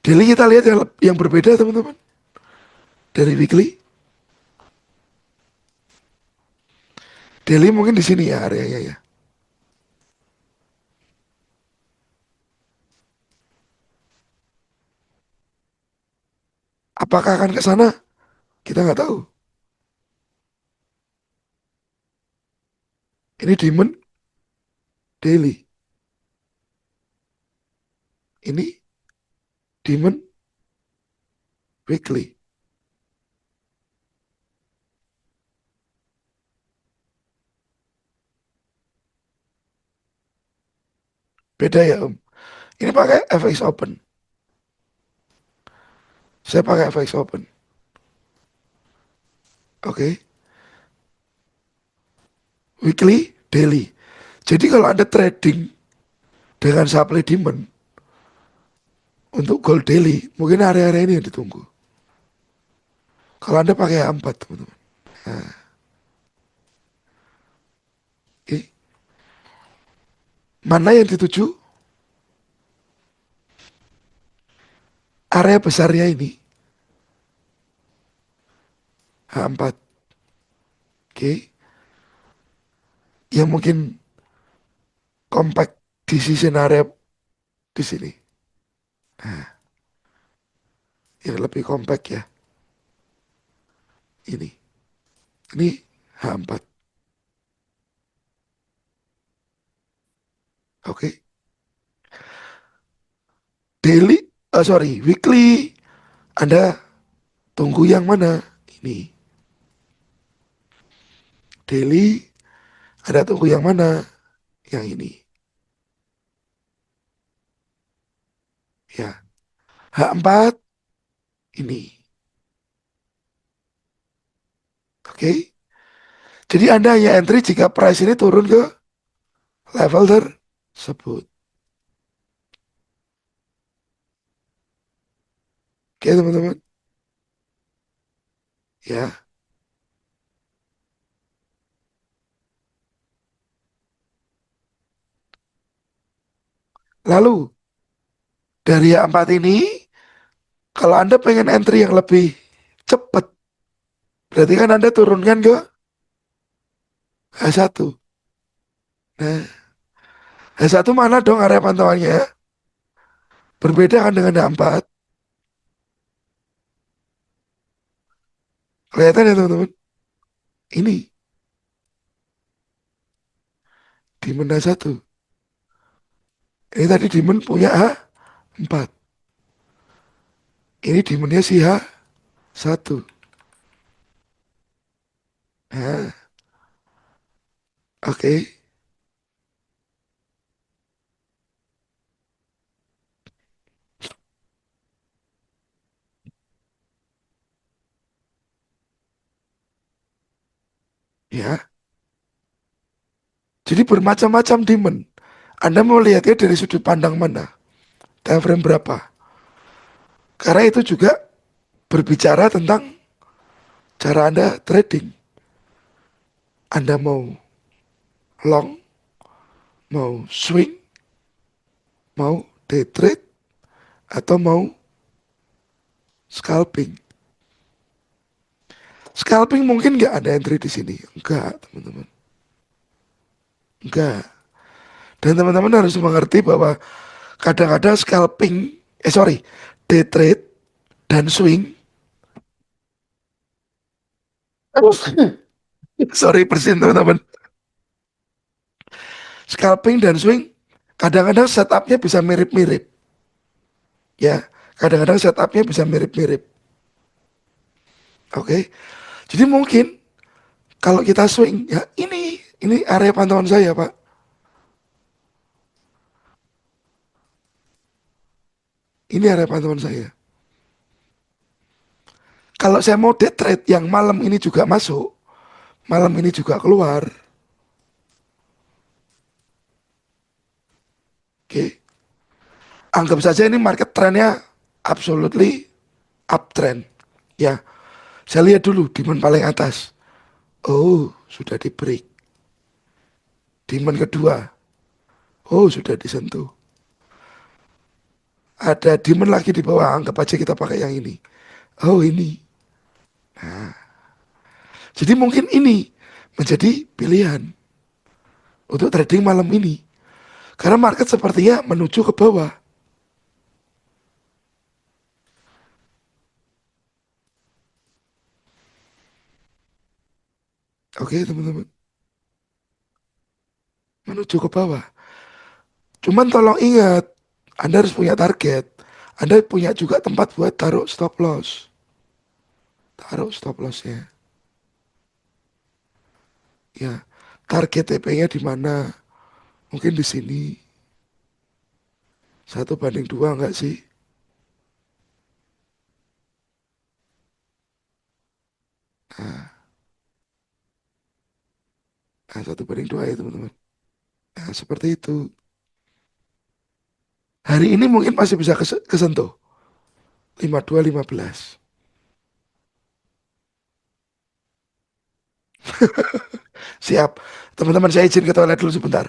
Daily kita lihat yang berbeda teman-teman. Dari weekly. Daily mungkin di sini ya areanya ya. Apakah akan ke sana? Kita nggak tahu. Ini demand daily. Ini demand weekly. Beda ya Om. Ini pakai FX Open. Saya pakai FX Open. Oke. Weekly, daily. Jadi kalau Anda trading dengan supply demand untuk gold daily, mungkin area-area ini yang ditunggu. Kalau Anda pakai A4, teman-teman. Oke. Mana yang dituju? Area besarnya ini. A4. Oke. Yang mungkin compact decision area di sini. Ini lebih compact ya. Ini. Ini H4. Oke. Daily, sorry, weekly. Anda tunggu yang mana? Ini. Daily, Anda tunggu yang mana? Yang ini. Ya. H4, ini. Oke. Jadi Anda hanya entry jika price ini turun ke level tersebut. Oke teman-teman. Ya. Lalu dari A4 ini, kalau Anda pengen entry yang lebih cepat, berarti kan Anda turunkan ke H1. Nah, H1 mana dong area pantauannya? Berbeda kan dengan A4. Kelihatan ya teman-teman? Ini Demon H1. Ini tadi Demon punya A4. Ini Demonnya si H1. Nah, oke. Ya. Jadi bermacam-macam demon. Anda mau lihatnya dari sudut pandang mana? Time frame berapa? Karena itu juga berbicara tentang cara Anda trading. Anda mau long, mau swing, mau day trade, atau mau scalping. Scalping mungkin nggak ada entry di sini. Enggak, teman-teman. Enggak. Dan teman-teman harus mengerti bahwa kadang-kadang scalping, sorry, day trade dan swing. Sorry persin teman-teman. Scalping dan swing kadang-kadang setupnya bisa mirip-mirip. Ya, kadang-kadang setupnya bisa mirip-mirip. Oke, jadi mungkin kalau kita swing, ya ini area pantauan saya Pak. Ini area pantauan saya. Kalau saya mau day trade yang malam ini juga masuk, malam ini juga keluar. Oke, anggap saja ini market trendnya absolutely uptrend. Ya, saya lihat dulu demand paling atas. Oh, sudah di break. Demand kedua. Oh, sudah disentuh. Ada demand lagi di bawah. Anggap aja kita pakai yang ini. Oh, ini. Jadi mungkin ini menjadi pilihan untuk trading malam ini. Karena market sepertinya menuju ke bawah. Oke, teman-teman. Menuju ke bawah. Cuman tolong ingat, Anda harus punya target. Anda punya juga tempat buat taruh stop loss. Taruh stop lossnya. Ya, target TP-nya di mana? Mungkin di sini. 1 banding 2 enggak sih? Nah, 1 banding 2 ya teman-teman. Nah, seperti itu. Hari ini mungkin masih bisa kesentuh. 52.15. Siap. Teman-teman saya izin ke toilet dulu sebentar.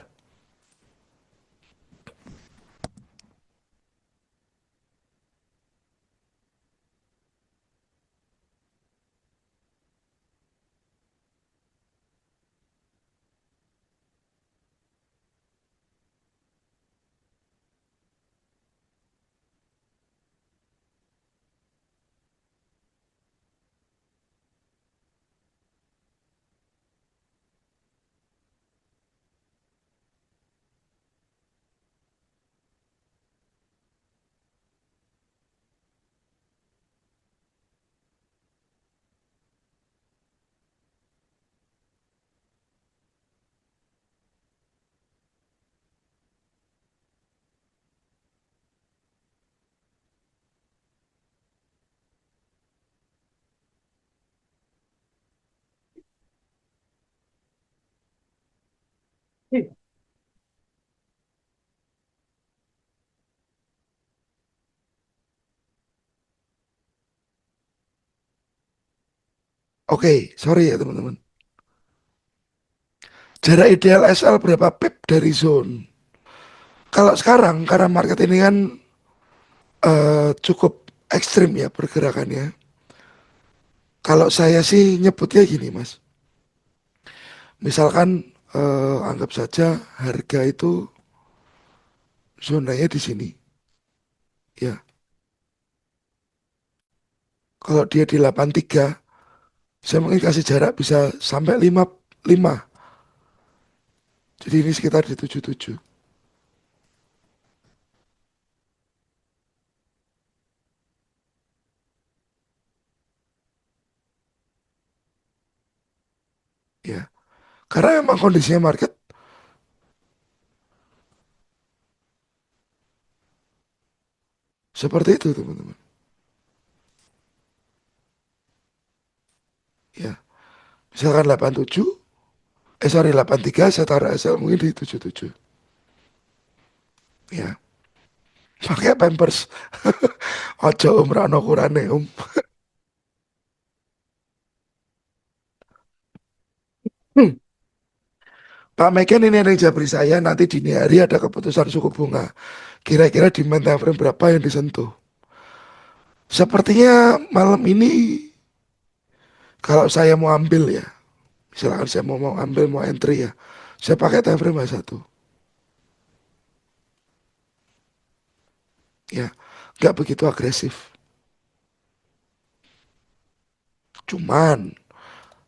Oke, sorry ya teman-teman. Jarak ideal SL berapa pip dari zone? Kalau sekarang karena market ini kan cukup ekstrim ya pergerakannya. Kalau saya sih nyebutnya gini mas. Misalkan anggap saja harga itu zonanya di sini. Ya, kalau dia di 83, saya mungkin kasih jarak bisa sampai 55. Jadi ini sekitar di 77. Ya, karena memang kondisinya market seperti itu teman-teman. Ya, misalkan 87, sorry 83, saya taruh SL mungkin di 77. Ya, pakai Pampers. Ojo om rano kurane om. Hmm. Pak Meken ini yang jabri saya nanti dini hari ada keputusan suku bunga. Kira-kira di time frame berapa yang disentuh? Sepertinya malam ini kalau saya mau ambil ya, misalkan saya mau ambil mau entry ya, saya pakai time frame satu. Ya, nggak begitu agresif. Cuman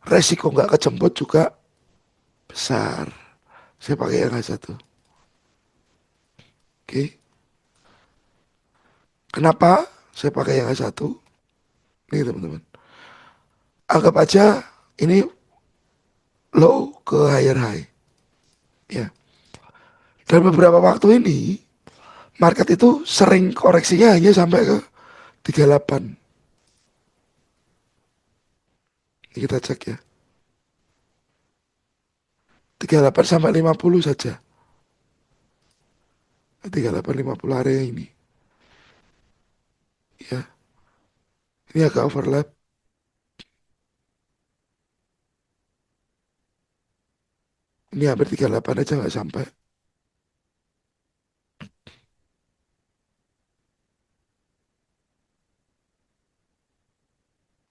resiko nggak kejemput juga besar. Saya pakai yang satu. Oke, kenapa saya pakai yang satu? Nih teman-teman, anggap aja ini low ke higher high. Ya, dan beberapa waktu ini market itu sering koreksinya hanya sampai ke 38. Ini kita cek ya. 38 sampai 50 saja. 38 50 area ini. Ya, ini agak overlap. Ini hampir 38 aja nggak sampai.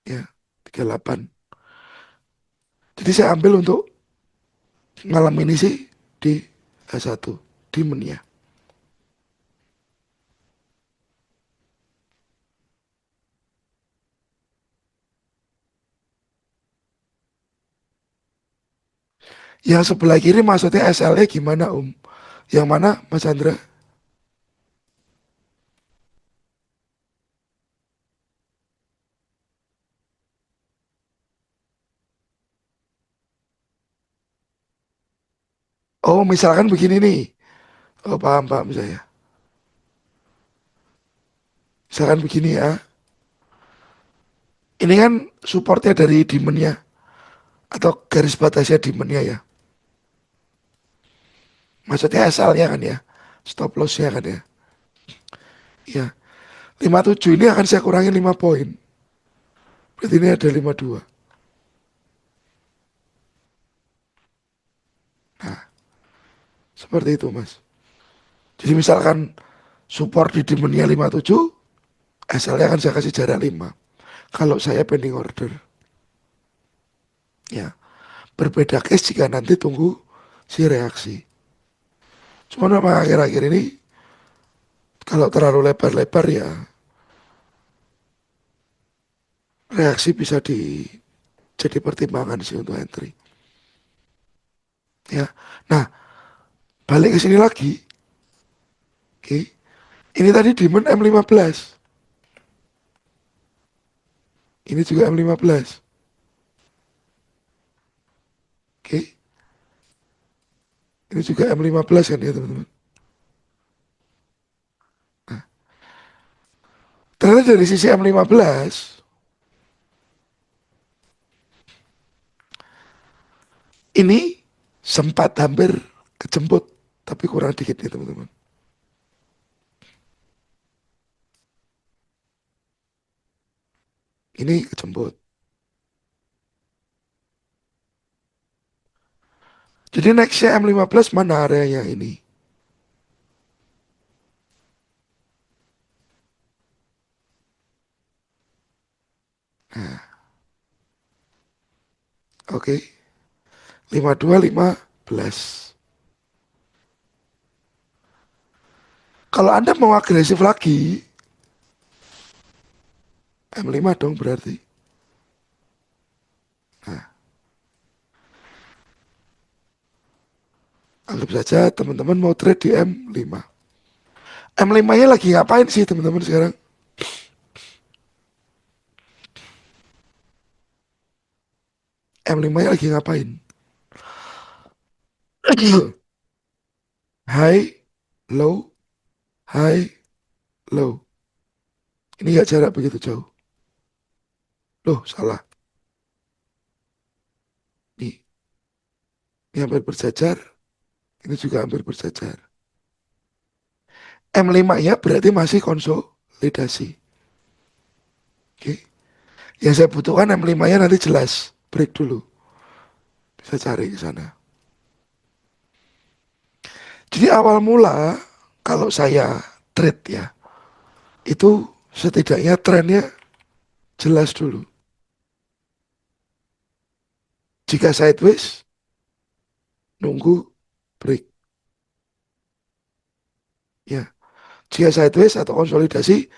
Ya, 38. Jadi saya ambil untuk malam ini sih di H1 dimennya. Yang sebelah kiri maksudnya SL-nya gimana Om? Yang mana Mas Andra? Oh misalkan begini nih. Oh paham paham saya. Misalkan begini ya. Ini kan supportnya dari demandnya atau garis batasnya demandnya ya. Maksudnya SL-nya kan ya. Stop loss-nya kan ya. Ya. 57 ini akan saya kurangin 5 poin. Berarti ini ada 52. Seperti itu Mas. Jadi misalkan support di demandnya 57, SL-nya akan saya kasih jarak 5. Kalau saya pending order. Ya. Berbeda case jika nanti tunggu si reaksi. Cuma memang akhir-akhir ini kalau terlalu lebar-lebar ya reaksi bisa jadi pertimbangan sih untuk entry. Ya. Nah, balik ke sini lagi. Oke. Ini tadi demand M15. Ini juga M15. Oke. Ini juga M15 kan ya teman-teman. Ternyata dari sisi M15 ini sempat hampir kejemput tapi kurang dikit nih teman-teman. Ini kejemput. Jadi nextnya M15 mana areanya ini? Oke, 5215. Kalau Anda mau agresif lagi, M5 dong berarti. Anggap saja teman-teman mau trade di M5. M5-nya lagi ngapain sih teman-teman sekarang? M5-nya lagi ngapain? High, low, high, low. Ini gak jarak begitu jauh. Loh, salah. Nih, ini hampir berjajar. Ini juga hampir berjajar. M5-nya berarti masih konsolidasi. Oke. Yang saya butuhkan M5-nya nanti jelas. Break dulu. Bisa cari ke sana. Jadi awal mula kalau saya trade ya, itu setidaknya trennya jelas dulu. Jika sideways, nunggu break. Ya, jika sideways atau konsolidasi,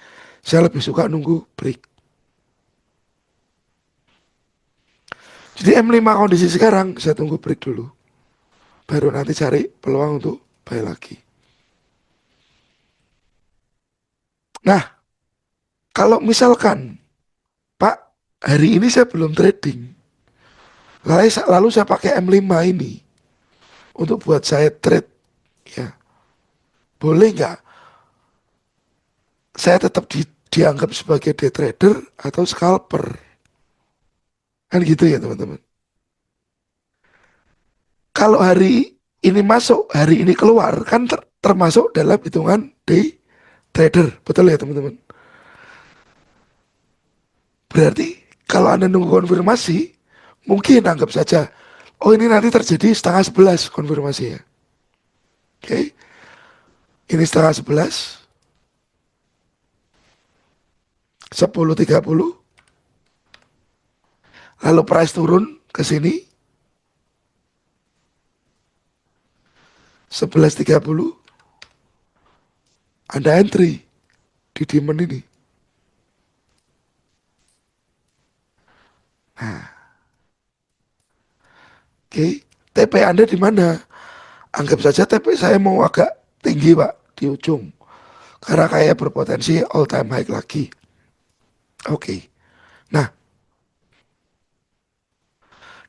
saya lebih suka nunggu break. Jadi M5 kondisi sekarang, saya tunggu break dulu. Baru nanti cari peluang untuk buy lagi. Nah, kalau misalkan, Pak, hari ini saya belum trading. Lalu saya pakai M5 ini untuk buat saya trade. Ya, boleh nggak saya tetap dianggap sebagai day trader atau scalper? Kan gitu ya teman-teman. Kalau hari ini masuk, hari ini keluar, kan termasuk dalam hitungan day trader. Betul ya teman-teman? Berarti kalau Anda nunggu konfirmasi, mungkin anggap saja, oh ini nanti terjadi setengah 11 konfirmasinya. Oke, ini setengah 11, 10.30, lalu price turun ke sini, 11.30, Anda entry di demand ini. Oke, TP Anda di mana? Anggap saja TP saya mau agak tinggi Pak, di ujung. Karena kayak berpotensi all time high lagi. Oke, nah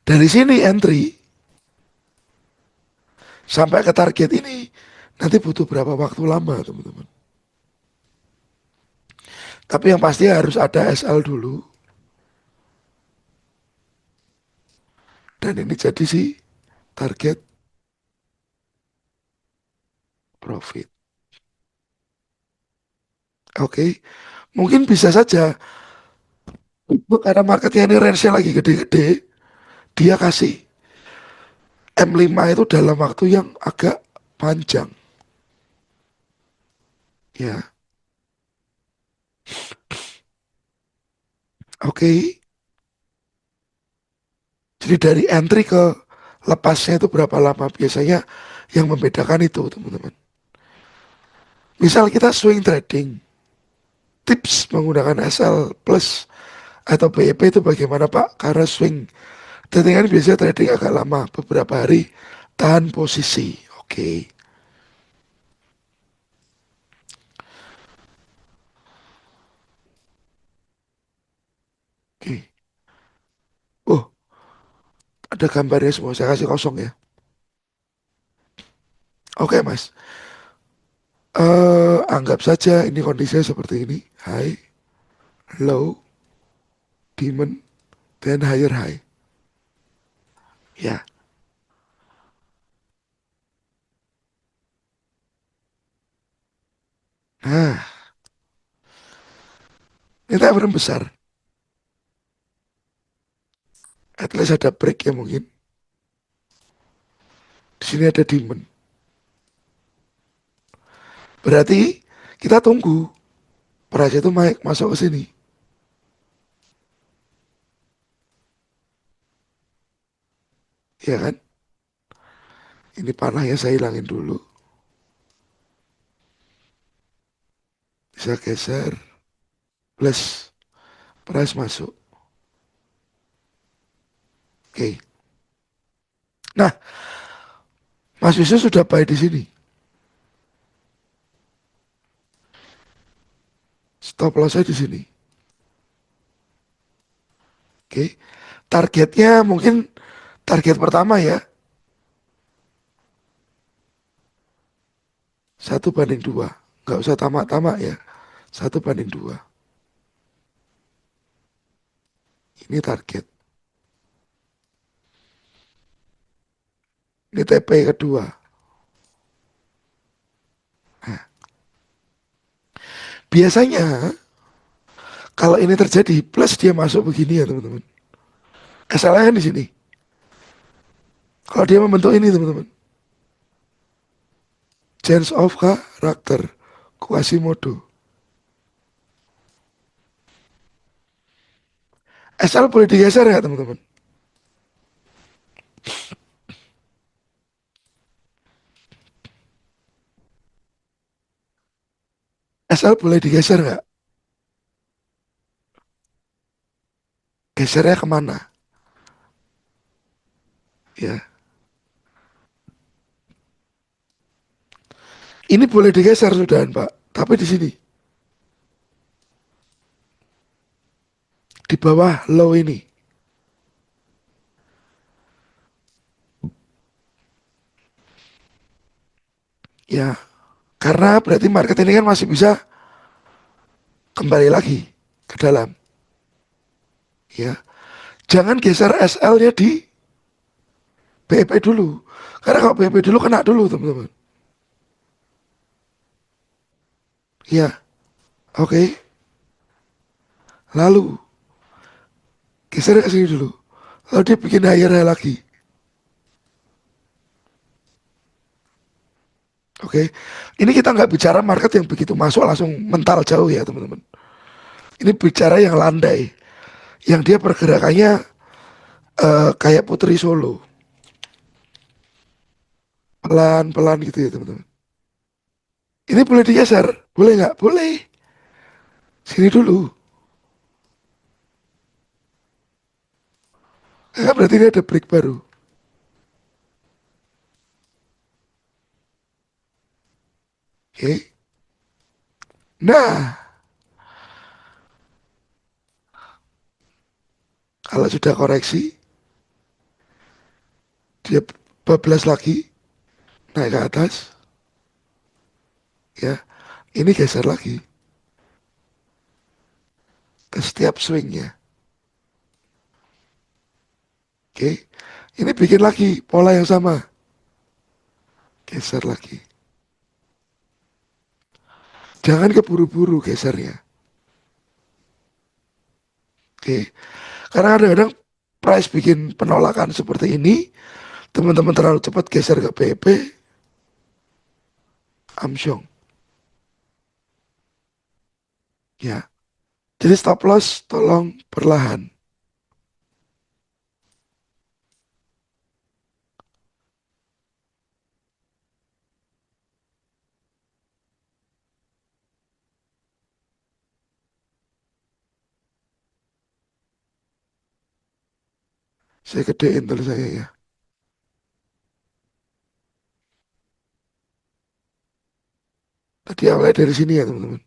dari sini entry sampai ke target ini nanti butuh berapa waktu lama teman-teman. Tapi yang pasti harus ada SL dulu. Dan ini jadi sih target profit. Oke, mungkin bisa saja karena marketnya ini range-nya lagi gede-gede, dia kasih M5 itu dalam waktu yang agak panjang. Ya, oke. Jadi dari entry ke lepasnya itu berapa lama biasanya yang membedakan itu teman-teman. Misal kita swing trading, tips menggunakan SL plus atau BEP itu bagaimana Pak? Karena swing trading kan biasanya trading agak lama, beberapa hari tahan posisi. Oke, oke. Oh, ada gambarnya semua. Saya kasih kosong ya. Oke Mas. Anggap saja ini kondisinya seperti ini. High, low, demand, then higher high. Ya. Nah, ini tak besar. At least ada break ya mungkin. Di sini ada demand. Berarti kita tunggu price itu masuk ke sini, ya kan? Ini panahnya saya hilangin dulu. Bisa geser, plus price masuk. Oke. Nah, Mas Yusuf sudah buy di sini. Stop loss saya di sini. Oke. Targetnya mungkin target pertama ya, 1/2. Nggak usah tamak-tamak ya. 1/2. Ini target. Ini TP kedua. Biasanya kalau ini terjadi plus dia masuk begini ya teman-teman. Kesalahan di sini. Kalau dia membentuk ini teman-teman. Change of character. Quasimodo. SL boleh digeser ya teman-teman. SL boleh digeser nggak? Gesernya kemana? Ya. Ini boleh digeser sudahan Pak. Tapi di sini. Di bawah low ini. Ya. Karena berarti market ini kan masih bisa kembali lagi ke dalam. Ya. Jangan geser SL-nya di BEP dulu. Karena kalau BEP dulu kena dulu teman-teman. Ya. Oke. Lalu geser ke sini dulu. Lalu dia bikin higher high lagi. Oke. Ini kita nggak bicara market yang begitu masuk langsung mental jauh ya teman-teman. Ini bicara yang landai. Yang dia pergerakannya kayak Putri Solo. Pelan-pelan gitu ya teman-teman. Ini boleh digeser? Boleh nggak? Boleh. Sini dulu. Berarti ini ada break baru. Oke. Nah, kalau sudah koreksi, dia bablas lagi, naik ke atas, ya. Ini geser lagi ke setiap swingnya. Oke. Ini bikin lagi pola yang sama. Geser lagi. Jangan keburu-buru gesernya. Oke. Karena kadang-kadang price bikin penolakan seperti ini, teman-teman terlalu cepat geser ke BP, amsyong. Ya. Jadi stop loss tolong perlahan. Saya gedein tulis saya ya. Tadi awalnya dari sini ya teman-teman.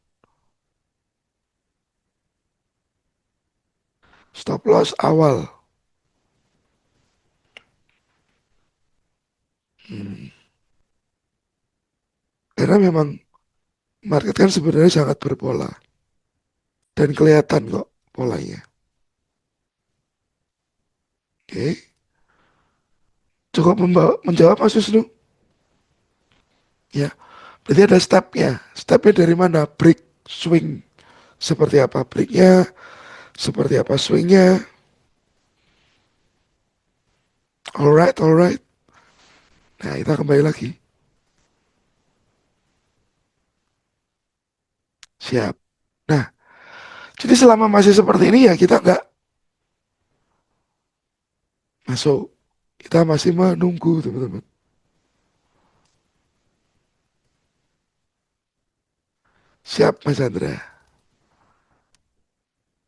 Stop loss awal. Hmm. Karena memang market kan sebenarnya sangat berpola. Dan kelihatan kok polanya. Oke. Cukup menjawab Mas Wisnu? Ya. Berarti ada stepnya. Stepnya dari mana? Break, swing. Seperti apa breaknya? Seperti apa swingnya? Alright, alright. Nah, kita kembali lagi. Siap. Nah, jadi selama masih seperti ini ya kita nggak masuk. Kita masih menunggu, teman-teman. Siap, Mas Andra.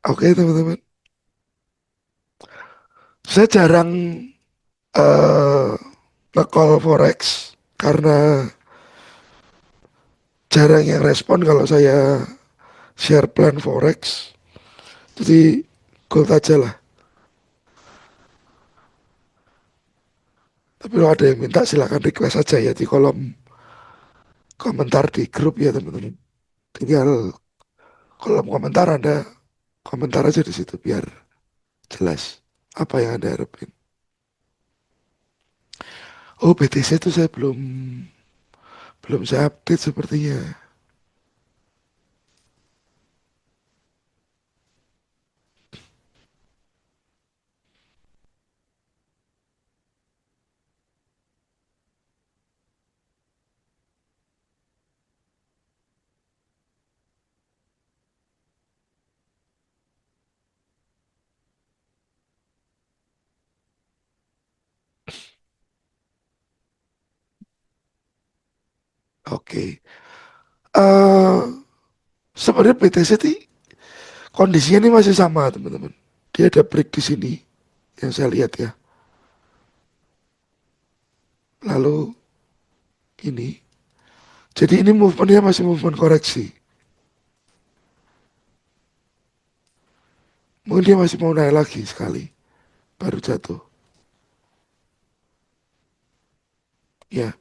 Oke, teman-teman. Saya jarang eh nge-call Forex karena jarang yang respon kalau saya share plan Forex. Jadi gold aja lah. Tapi kalau ada yang minta silahkan request aja ya di kolom komentar di grup ya teman-teman. Tinggal kolom komentar Anda komentar aja di situ biar jelas apa yang Anda harapin. Oh, BTC itu saya belum belum saya update sepertinya. Oke. eh Sebenarnya BTC ini kondisinya ini masih sama teman-teman. Dia ada break di sini yang saya lihat ya. Lalu ini. Jadi ini movementnya masih movement koreksi. Mungkin dia masih mau naik lagi sekali. Baru jatuh. Ya.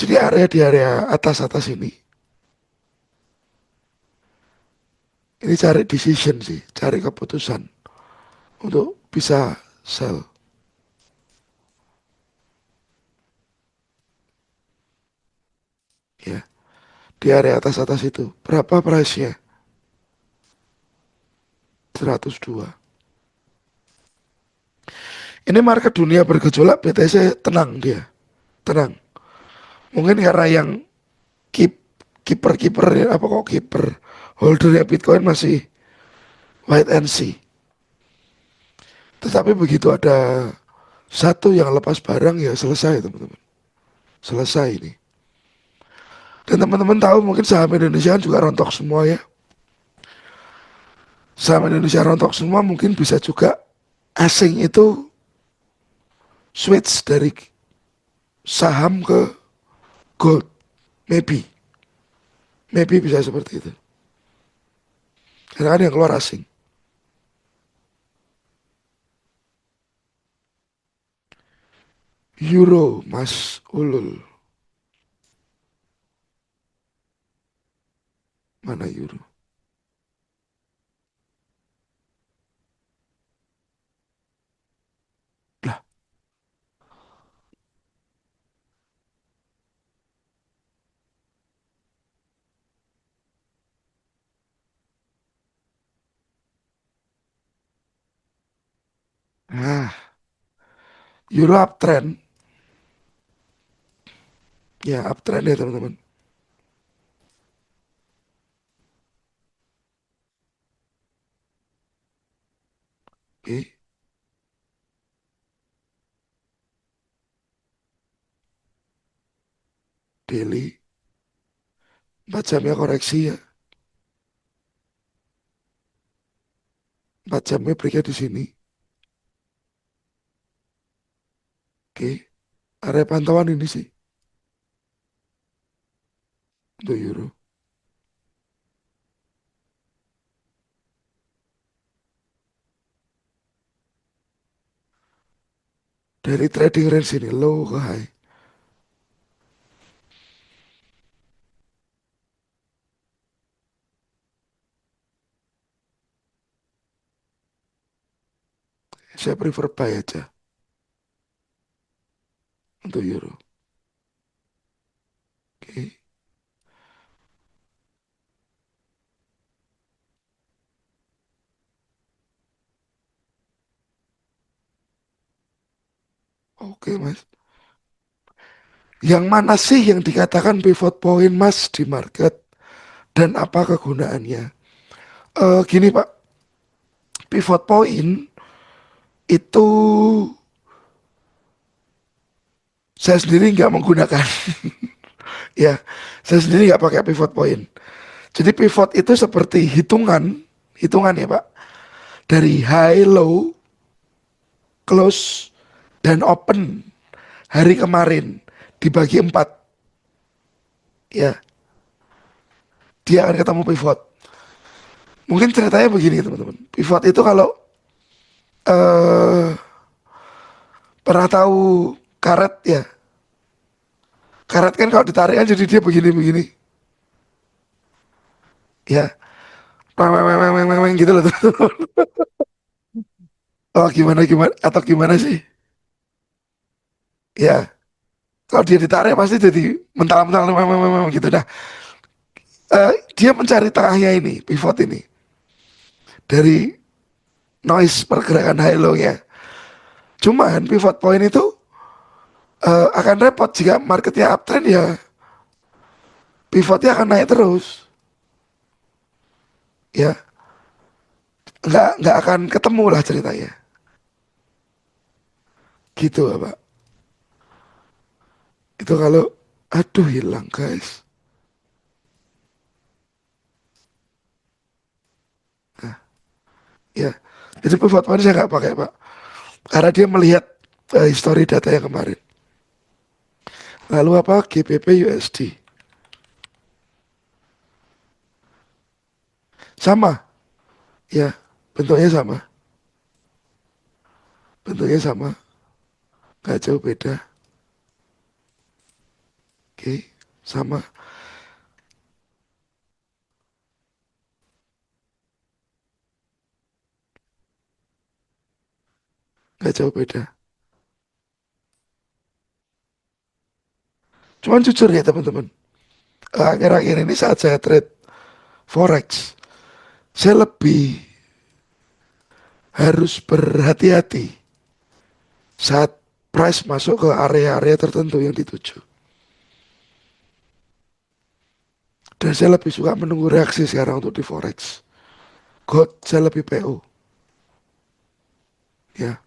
Jadi area di area atas-atas ini cari decision sih, cari keputusan untuk bisa sell. Ya. Di area atas-atas itu. Berapa price-nya? 102. Ini market dunia bergejolak, BTC tenang dia. Tenang. Mungkin karena yang keep kiper-kiper apa kok kiper holdernya Bitcoin masih wait and see. Tetapi begitu ada satu yang lepas barang ya selesai teman-teman. Selesai ini. Dan teman-teman tahu mungkin saham Indonesia kan juga rontok semua ya. Saham Indonesia rontok semua mungkin bisa juga asing itu switch dari saham ke gold. Maybe. Maybe bisa seperti itu. Karena kan yang keluar asing. Euro, Mas Ulul. Mana euro? Lah, nah, euro uptrend. Ya, uptrend ya teman-teman. Oke, daily. 4 jamnya koreksi ya. 4 jamnya breaknya di sini. Oke, area pantauan ini sih untuk euro. Dari trading range ini low ke high. Saya prefer buy aja untuk euro. Oke, Oke mas. Yang mana sih yang dikatakan pivot point mas di market dan apa kegunaannya? Gini Pak, pivot point itu saya sendiri nggak menggunakan. Ya, saya sendiri nggak pakai pivot point. Jadi pivot itu seperti hitungan ya Pak, dari high, low, close, dan open hari kemarin dibagi 4. Ya, dia akan ketemu pivot. Mungkin ceritanya begini teman-teman. Pivot itu kalau eh pernah tahu karet ya, karet kan kalau ditarik kan jadi dia begini-begini. Ya, gitu loh teman-teman. Oh gimana gimana atau gimana sih? Ya, kalau dia ditarik pasti jadi mental-mental gitu. Nah, dia mencari tengahnya ini, pivot ini dari noise pergerakan high low-nya. Cuman pivot point itu akan repot jika marketnya uptrend ya, pivotnya akan naik terus. Ya, nggak akan ketemu lah ceritanya. Gitu lah, Pak. Itu kalau aduh hilang guys. Ya, jadi pivot point saya nggak pakai Pak, karena dia melihat history data yang kemarin. Lalu apa GBP USD sama, ya bentuknya sama, bentuknya sama, nggak jauh beda. Oke, sama, nggak jauh beda. Cuman jujur ya teman-teman, akhir-akhir ini saat saya trade forex, saya lebih harus berhati-hati saat price masuk ke area-area tertentu yang dituju. Dan saya lebih suka menunggu reaksi sekarang untuk di forex. Gold saya lebih PO, ya.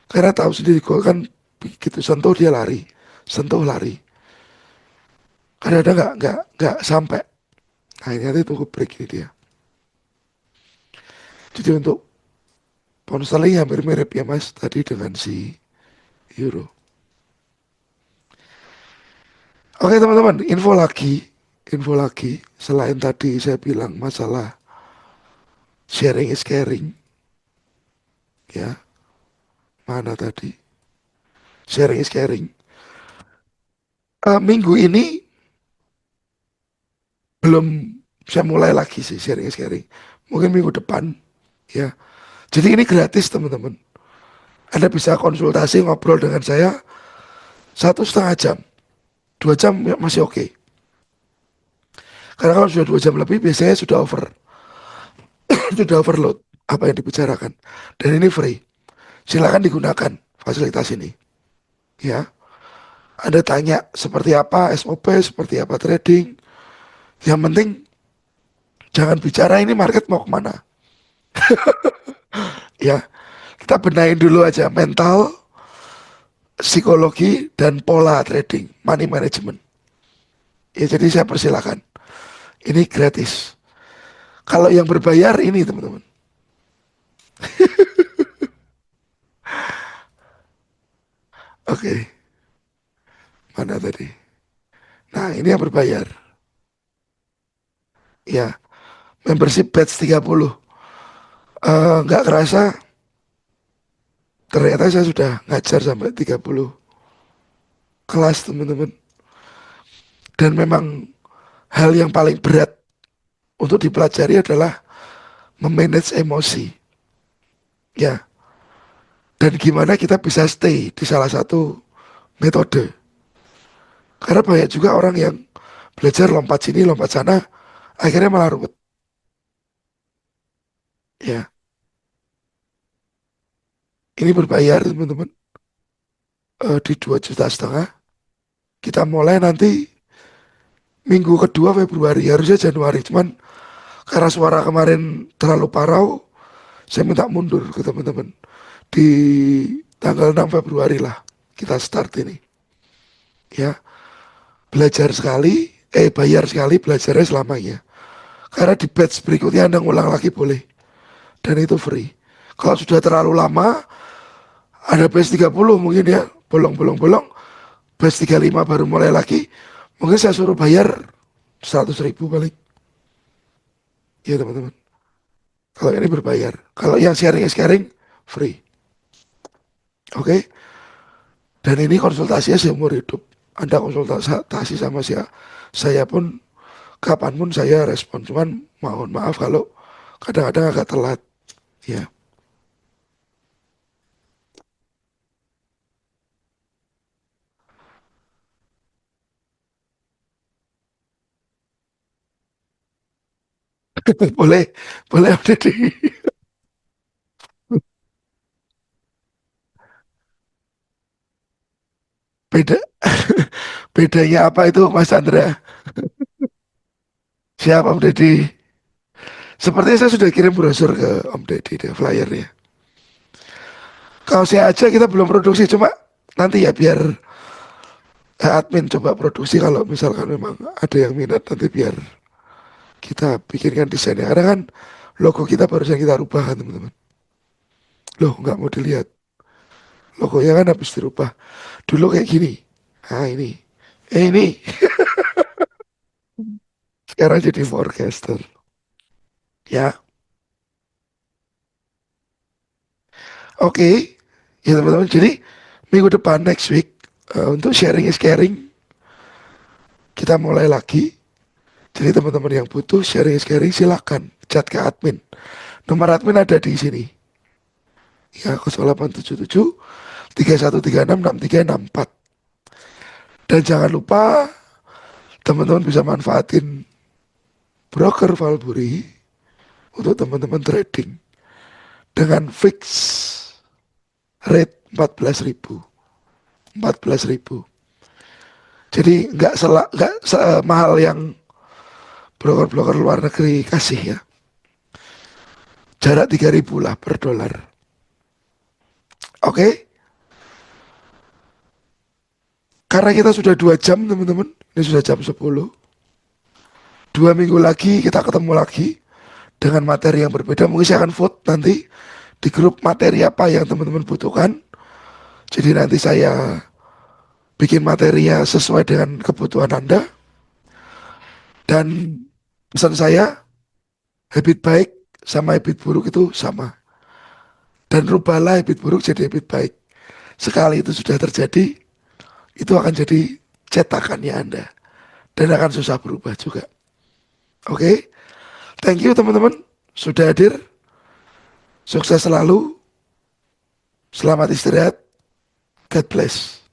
Karena tahu sendiri gold kan begitu sentuh dia lari, sentuh lari. Kadang-kadang nggak sampai. Nah ini nanti tunggu break ini dia. Jadi untuk pound sterling hampir mirip ya mas tadi dengan si euro. Oke teman-teman, info lagi. Selain tadi saya bilang masalah sharing is caring, ya mana tadi sharing is caring. Minggu ini belum saya mulai lagi sih sharing is caring. Mungkin minggu depan, ya. Jadi ini gratis teman-teman. Anda bisa konsultasi ngobrol dengan saya 1,5 jam, 2 jam ya masih oke. Karena kalau sudah 2 jam lebih biasanya sudah sudah overload apa yang dibicarakan. Dan ini free. Silakan digunakan fasilitas ini. Ya, Anda tanya seperti apa SOP, seperti apa trading. Yang penting jangan bicara ini market mau kemana. Ya, kita benahin dulu aja mental, psikologi, dan pola trading, money management. Ya, jadi saya persilakan. Ini gratis. Kalau yang berbayar ini teman-teman. Oke, mana tadi? Nah, ini yang berbayar. Ya, membership batch 30. Nggak kerasa, ternyata saya sudah ngajar sampai 30 kelas teman-teman. Dan memang hal yang paling berat untuk dipelajari adalah memanage emosi. Ya, dan gimana kita bisa stay di salah satu metode. Karena banyak juga orang yang belajar lompat sini, lompat sana, akhirnya malah ruwet. Ya, ini berbayar teman-teman. di 2,5 juta. Kita mulai nanti minggu kedua Februari, harusnya Januari. Cuman karena suara kemarin terlalu parau, saya minta mundur ke teman-teman. Di tanggal 6 Februari lah kita start ini. Ya, belajar sekali, bayar sekali, belajarnya selamanya. Karena di batch berikutnya Anda ngulang lagi boleh. Dan itu free. Kalau sudah terlalu lama, ada batch 30 mungkin ya, bolong-bolong-bolong. Batch 35 baru mulai lagi. Mungkin saya suruh bayar 100.000 paling. Ya teman-teman. Kalau ini berbayar. Kalau yang sharing free. Oke. Dan ini konsultasinya seumur hidup. Anda konsultasi sama saya pun kapanpun saya respon. Cuman mohon maaf kalau kadang-kadang agak telat. Ya. Boleh, boleh update di beda. Bedanya apa itu Mas Chandra? Siap Om Deddy. Sepertinya saya sudah kirim brosur ke Om Deddy deh, flyernya. Kalau saya aja kita belum produksi, cuma nanti ya biar admin coba produksi kalau misalkan memang ada yang minat nanti biar kita bikinkan desainnya. Karena kan logo kita barusan kita rubah kan teman-teman. Loh nggak mau dilihat. Logonya kan habis dirubah. Dulu kayak gini. Nah ini. Ini. Sekarang jadi forecaster. Ya. Oke. Ya teman-teman. Jadi minggu depan next week. Untuk sharing is caring. Kita mulai lagi. Jadi teman-teman yang butuh sharing is caring silakan chat ke admin. Nomor admin ada di sini. Ya 0877 3136 6364. Dan jangan lupa teman-teman bisa manfaatin broker Valbury untuk teman-teman trading dengan fix rate 14.000. 14.000. Jadi nggak mahal yang broker-broker luar negeri kasih ya. Jarak 3.000 lah per dolar. Oke. Karena kita sudah 2 jam teman-teman. Ini sudah jam 10. 2 minggu lagi kita ketemu lagi dengan materi yang berbeda. Mungkin saya akan vote nanti di grup materi apa yang teman-teman butuhkan. Jadi nanti saya bikin materinya sesuai dengan kebutuhan Anda. Dan pesan saya, habit baik sama habit buruk itu sama. Dan rubahlah habit buruk jadi habit baik. Sekali itu sudah terjadi, itu akan jadi cetakannya Anda. Dan akan susah berubah juga. Oke, thank you teman-teman sudah hadir. Sukses selalu. Selamat istirahat. God bless.